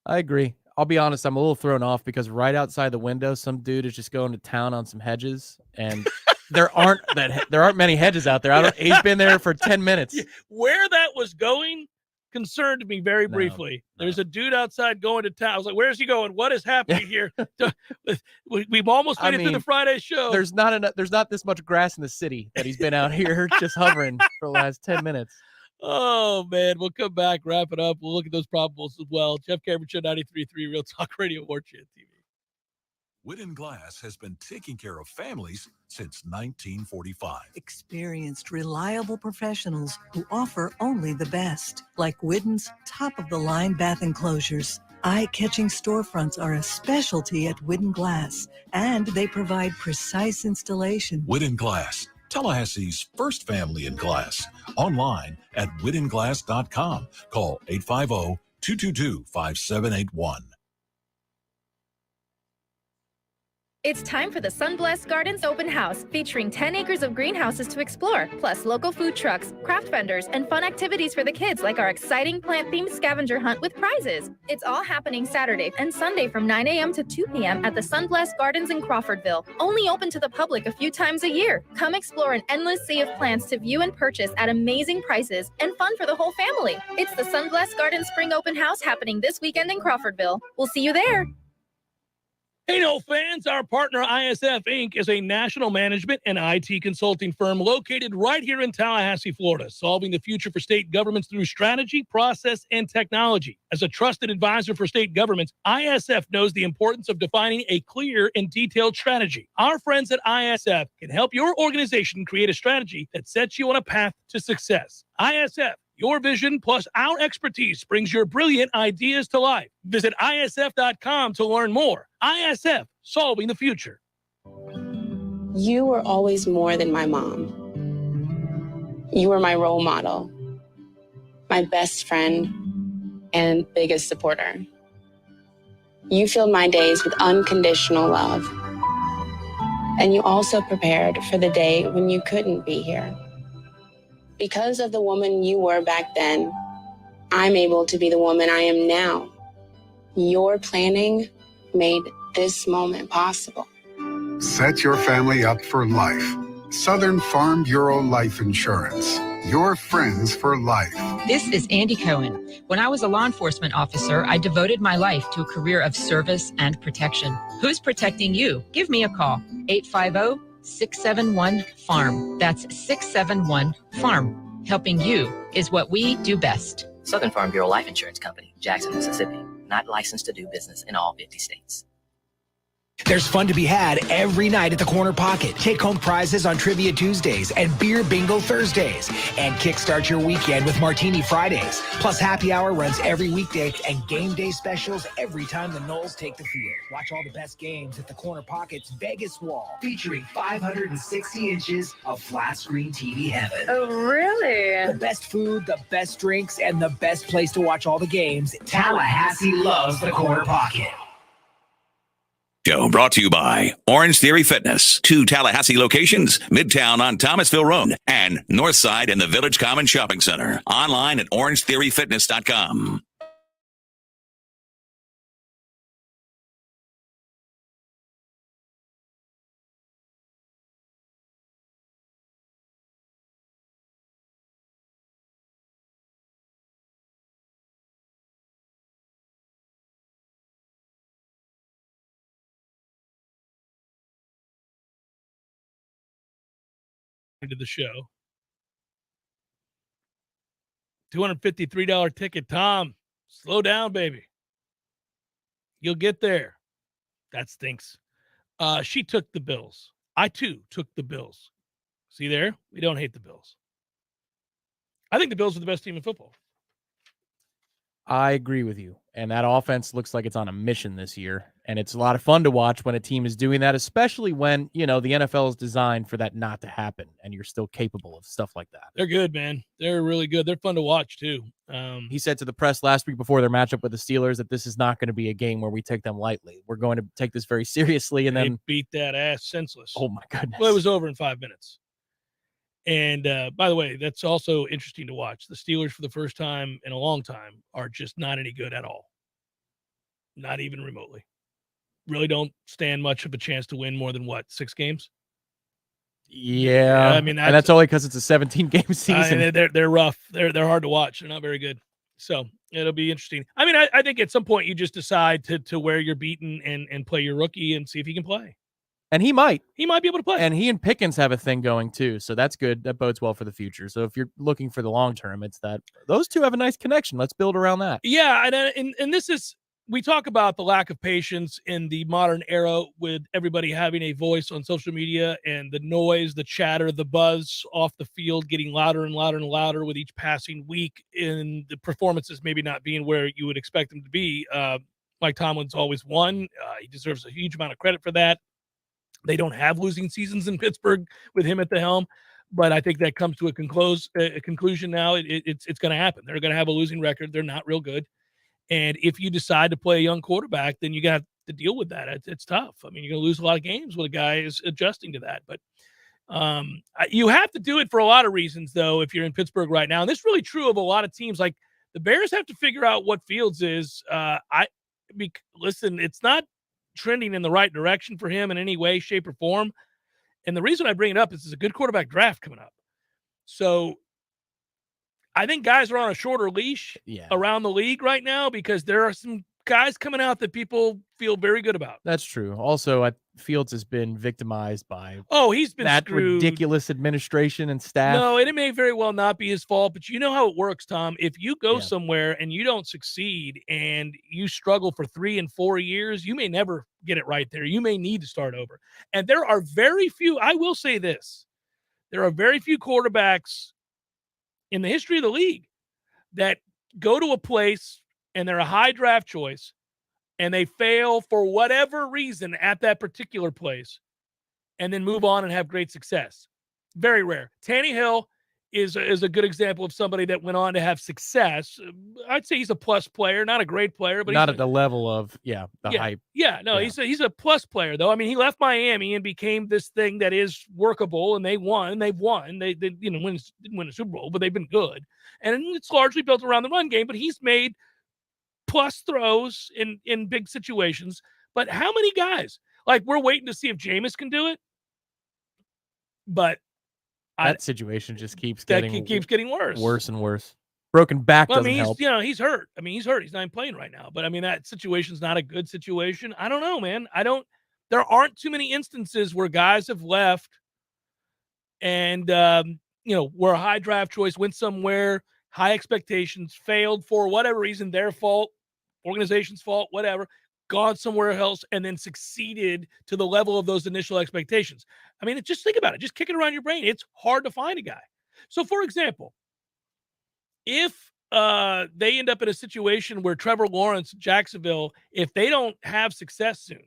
I agree. I'll be honest, I'm a little thrown off because right outside the window, some dude is just going to town on some hedges, and there aren't many hedges out there. He's been there for 10 minutes. Yeah, where that was going concerned me very briefly. There's a dude outside going to town. I was like, where's he going? What is happening here? We've almost made it through the Friday show. There's not this much grass in the city that he's been out here just hovering for the last 10 minutes. Oh, man. We'll come back, wrap it up. We'll look at those probables as well. Jeff Cameron Show, 93.3 Real Talk Radio, Warchant TV. Wooden Glass has been taking care of families since 1945. Experienced, reliable professionals who offer only the best, like Wooden's top-of-the-line bath enclosures. Eye-catching storefronts are a specialty at Wooden Glass, and they provide precise installation. Wooden Glass, Tallahassee's first family in glass. Online at woodenglass.com. Call 850-222-5781. It's time for the Sunblessed Gardens Open House, featuring 10 acres of greenhouses to explore, plus local food trucks, craft vendors, and fun activities for the kids like our exciting plant-themed scavenger hunt with prizes. It's all happening Saturday and Sunday from 9 a.m. to 2 p.m. at the Sunblessed Gardens in Crawfordville, only open to the public a few times a year. Come explore an endless sea of plants to view and purchase at amazing prices and fun for the whole family. It's the Sunblessed Gardens Spring Open House happening this weekend in Crawfordville. We'll see you there. Hey, Nole fans, our partner ISF Inc. is a national management and IT consulting firm located right here in Tallahassee, Florida, solving the future for state governments through strategy, process, and technology. As a trusted advisor for state governments, ISF knows the importance of defining a clear and detailed strategy. Our friends at ISF can help your organization create a strategy that sets you on a path to success. ISF, your vision plus our expertise brings your brilliant ideas to life. Visit ISF.com to learn more. ISF, solving the future. You were always more than my mom. You were my role model, my best friend, and biggest supporter. You filled my days with unconditional love. And you also prepared for the day when you couldn't be here. Because of the woman you were back then, I'm able to be the woman I am now. Your planning made this moment possible. Set your family up for life. Southern Farm Bureau Life Insurance. Your friends for life. This is Andy Cohen. When I was a law enforcement officer, I devoted my life to a career of service and protection. Who's protecting you? Give me a call. 850-671-FARM. That's 671-FARM. Helping you is what we do best. Southern Farm Bureau Life Insurance Company, Jackson, Mississippi. Not licensed to do business in all 50 states. There's fun to be had every night at the Corner Pocket. Take home prizes on Trivia Tuesdays and Beer Bingo Thursdays. And kickstart your weekend with Martini Fridays. Plus happy hour runs every weekday and game day specials every time the Noles take the field. Watch all the best games at the Corner Pocket's Vegas wall, featuring 560 inches of flat screen TV heaven. Oh, really? The best food, the best drinks, and the best place to watch all the games. Tallahassee loves the Corner Pocket. Show brought to you by Orange Theory Fitness. 2 Tallahassee locations, Midtown on Thomasville Road and Northside in the Village Common Shopping Center. Online at orangetheoryfitness.com. Into the show. $253 ticket. Tom, slow down, baby. You'll get there. That stinks. She took the Bills. I, too, took the Bills. See there? We don't hate the Bills. I think the Bills are the best team in football. I agree with you. And that offense looks like it's on a mission this year. And it's a lot of fun to watch when a team is doing that, especially when, the NFL is designed for that not to happen and you're still capable of stuff like that. They're good, man. They're really good. They're fun to watch, too. He said to the press last week before their matchup with the Steelers that this is not going to be a game where we take them lightly. We're going to take this very seriously. And they then beat that ass senseless. Oh, my goodness. Well, it was over in 5 minutes. And by the way, that's also interesting to watch. The Steelers, for the first time in a long time, are just not any good at all. Not even remotely. Really don't stand much of a chance to win more than 6 games? Yeah. I mean, that's only because it's a 17-game season. They're rough. They're hard to watch. They're not very good. So it'll be interesting. I mean, I think at some point you just decide to wear your beaten and play your rookie and see if he can play. And he might. He might be able to play. And he and Pickens have a thing going too. So that's good. That bodes well for the future. So if you're looking for the long term, it's that those two have a nice connection. Let's build around that. Yeah. And this is, we talk about the lack of patience in the modern era with everybody having a voice on social media and the noise, the chatter, the buzz off the field getting louder and louder and louder with each passing week, and the performances maybe not being where you would expect them to be. Mike Tomlin's always won. He deserves a huge amount of credit for that. They don't have losing seasons in Pittsburgh with him at the helm, but I think that comes to a conclusion now. It's going to happen. They're going to have a losing record. They're not real good. And if you decide to play a young quarterback, then you got to deal with that. It's tough. I mean, you're going to lose a lot of games when a guy is adjusting to that. But you have to do it for a lot of reasons, though, if you're in Pittsburgh right now. And this is really true of a lot of teams. Like the Bears have to figure out what Fields is. Listen, it's not trending in the right direction for him in any way, shape, or form. And the reason I bring it up is there's a good quarterback draft coming up. So I think guys are on a shorter leash around the league right now because there are some guys coming out that people feel very good about. That's true. Also, Fields has been victimized by he's been that screwed. Ridiculous administration and staff. No, it may very well not be his fault, but you know how it works, Tom. If you go somewhere and you don't succeed and you struggle for 3 and 4 years, you may never get it right there. You may need to start over. And there are very few, I will say this, there are very few quarterbacks in the history of the league that go to a place and they're a high draft choice and they fail for whatever reason at that particular place and then move on and have great success. Very rare. Tannehill is a good example of somebody that went on to have success. I'd say he's a plus player, not a great player, but not at the level of hype. Yeah, no, Yeah. he's a plus player though. I mean, he left Miami and became this thing that is workable, and they won. They've won. They didn't win a Super Bowl, but they've been good, and it's largely built around the run game. But he's made plus throws in big situations. But how many guys? Like, we're waiting to see if Jameis can do it, but that situation just keeps getting worse. Worse and worse. Broken back doesn't help. He's hurt. I mean, he's hurt. He's not even playing right now. But I mean, that situation's not a good situation. I don't know, man. There aren't too many instances where guys have left and, were a high draft choice, went somewhere, high expectations, failed for whatever reason, their fault, organization's fault, whatever, gone somewhere else, and then succeeded to the level of those initial expectations. I mean, just think about it. Just kick it around your brain. It's hard to find a guy. So, for example, if they end up in a situation where Trevor Lawrence, Jacksonville, if they don't have success soon,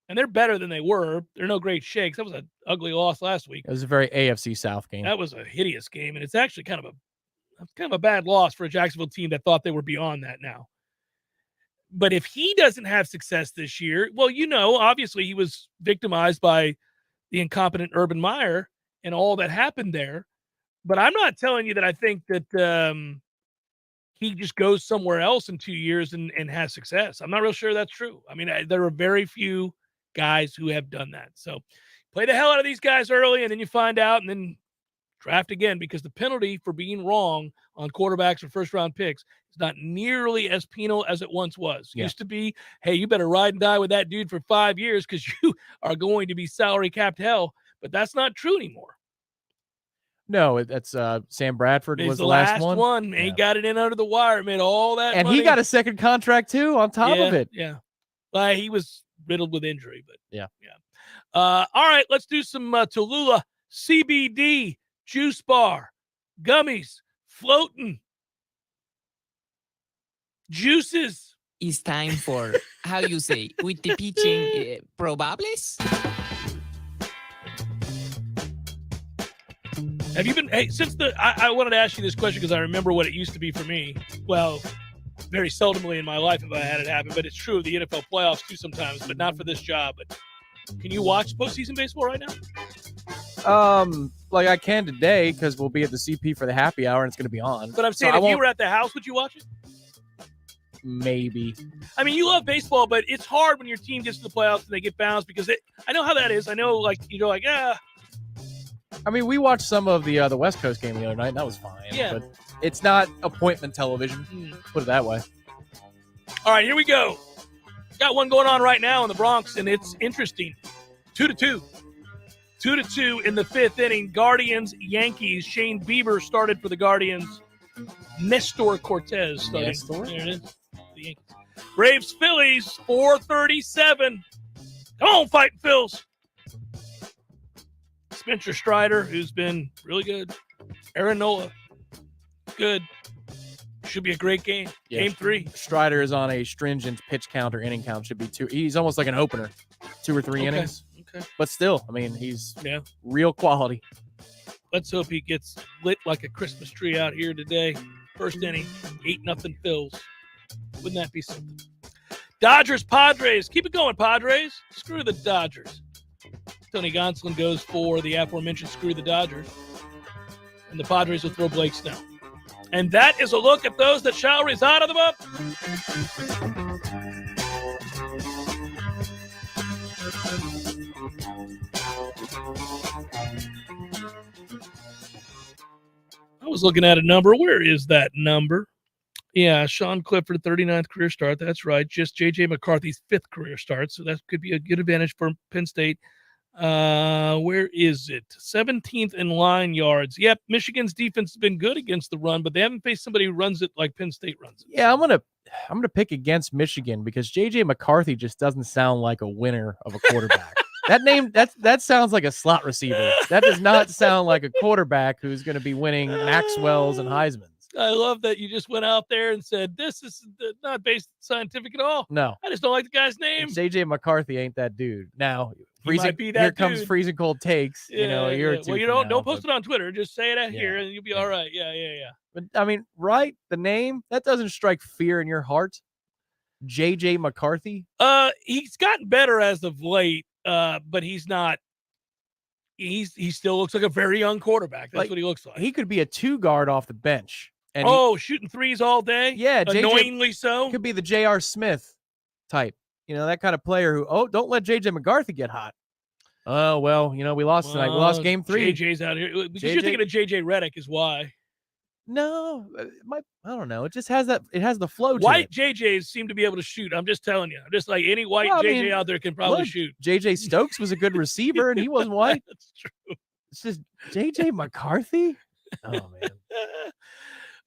and they're better than they were, they're no great shakes. That was an ugly loss last week. It was a very AFC South game. That was a hideous game, and it's actually kind of a bad loss for a Jacksonville team that thought they were beyond that now. But if he doesn't have success this year, well, obviously he was victimized by the incompetent Urban Meyer and all that happened there. But I'm not telling you that I think that he just goes somewhere else in 2 years and has success. I'm not real sure that's true. I mean, there are very few guys who have done that. So play the hell out of these guys early, and then you find out, and then draft again, because the penalty for being wrong on quarterbacks or first-round picks is not nearly as penal as it once was. Yeah. Used to be, hey, you better ride and die with that dude for 5 years because you are going to be salary capped hell. But that's not true anymore. No, that's Sam Bradford He's was the last one. And he got it in under the wire, made all that and money. he got a second contract too on top of it. Yeah. Well, he was riddled with injury, but yeah. All right, let's do some Tallulah CBD juice bar, gummies, floating, juices, it's time for, how you say, with the pitching probables? Have you been, I wanted to ask you this question because I remember what it used to be for me. Well, very seldomly in my life have I had it happen, but it's true of the NFL playoffs too sometimes, but not for this job. But can you watch postseason baseball right now? Like I can today because we'll be at the CP for the happy hour and it's going to be on. But I'm saying, if you were at the house, would you watch it? Maybe. I mean, you love baseball, but it's hard when your team gets to the playoffs and they get bounced because I know how that is. I know, like, you're like, I mean, we watched some of the West Coast game the other night, and that was fine. Yeah. But it's not appointment television. Put it that way. All right, here we go. Got one going on right now in the Bronx, and it's interesting. 2-2. 2-2 in the fifth inning. Guardians, Yankees. Shane Bieber started for the Guardians. Nestor Cortez started. Nestor? There it is. The Yankees. Braves, Phillies, 4:37. Come on, fighting Phils. Spencer Strider, who's been really good. Aaron Nola, good. Should be a great game. Yeah. Game 3. Strider is on a stringent pitch count or inning count. Should be 2. He's almost like an opener. 2 or 3 innings. Okay. But still, I mean, he's real quality. Let's hope he gets lit like a Christmas tree out here today. First inning, 8-0 Phils. Wouldn't that be something? Dodgers, Padres. Keep it going, Padres. Screw the Dodgers. Tony Gonsolin goes for the aforementioned screw the Dodgers. And the Padres will throw Blake Snell. And that is a look at those that shall reside on the book. I was looking at a number. Where is that number? Yeah, Sean Clifford, 39th career start. That's right. Just J.J. McCarthy's 5th career start. So that could be a good advantage for Penn State. Where is it? 17th in line yards. Yep, Michigan's defense has been good against the run, but they haven't faced somebody who runs it like Penn State runs it. Yeah, I'm gonna pick against Michigan because J.J. McCarthy just doesn't sound like a winner of a quarterback. That name, that sounds like a slot receiver. That does not sound like a quarterback who's going to be winning Maxwell's and Heisman's. I love that you just went out there and said, this is not based scientific at all. No. I just don't like the guy's name. J.J. McCarthy ain't that dude. Now, might be that here comes dude. freezing cold takes. Yeah, you're yeah. Well, you don't post it on Twitter. Just say it out here and you'll be all right. Yeah. But I mean, right? The name, that doesn't strike fear in your heart. J.J. McCarthy? He's gotten better as of late, but he's not. He still looks like a very young quarterback. That's what he looks like. He could be a 2-guard off the bench. And shooting threes all day? Yeah. Annoyingly so? Could be the J.R. Smith type. You know, that kind of player who, don't let J.J. McCarthy get hot. Oh, well, we lost tonight. We lost game 3. JJ's out here. Because you're thinking of J.J. Redick is why. No, I don't know. It just has that. It has the flow to White it. JJs seem to be able to shoot. I'm just telling you. Just like any white JJ out there can probably shoot. JJ Stokes was a good receiver, and he wasn't white. That's true. It's just JJ McCarthy. Oh man.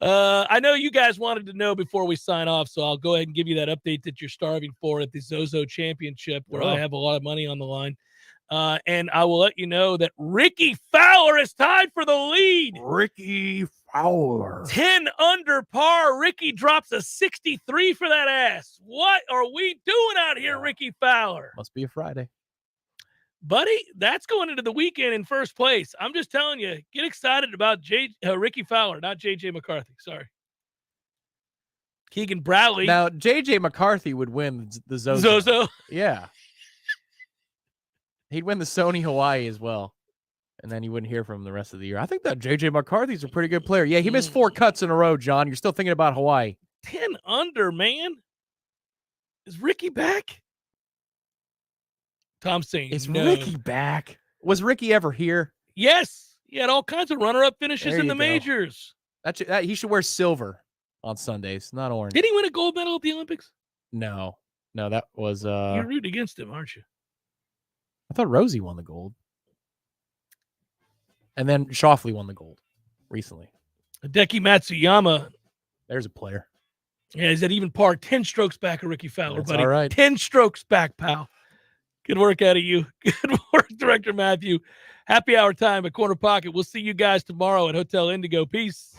I know you guys wanted to know before we sign off, so I'll go ahead and give you that update that you're starving for at the Zozo Championship, where I have a lot of money on the line. And I will let you know that Ricky Fowler is tied for the lead. Ricky Fowler. 10 under par. Ricky drops a 63 for that ass. What are we doing out here, Ricky Fowler? Must be a Friday. Buddy, that's going into the weekend in first place. I'm just telling you, get excited about Ricky Fowler, not J.J. McCarthy. Sorry. Keegan Bradley. Now, J.J. McCarthy would win the Zozo. Zozo? Yeah. He'd win the Sony Hawaii as well. And then you wouldn't hear from him the rest of the year. I think that J.J. McCarthy's a pretty good player. Yeah, he missed 4 cuts in a row, John. You're still thinking about Hawaii. 10 under, man. Is Ricky back? Tom's saying Is no. Ricky back? Was Ricky ever here? Yes. He had all kinds of runner-up finishes There in you the go. majors. He should wear silver on Sundays, not orange. Did he win a gold medal at the Olympics? No, that was You're rooting against him, aren't you? I thought Rosie won the gold. And then Shoffley won the gold recently. Hideki Matsuyama. There's a player. Yeah, he's at even par. 10 strokes back of Ricky Fowler, That's buddy. all right. 10 strokes back, pal. Good work out of you. Good work, Director Matthew. Happy hour time at Corner Pocket. We'll see you guys tomorrow at Hotel Indigo. Peace.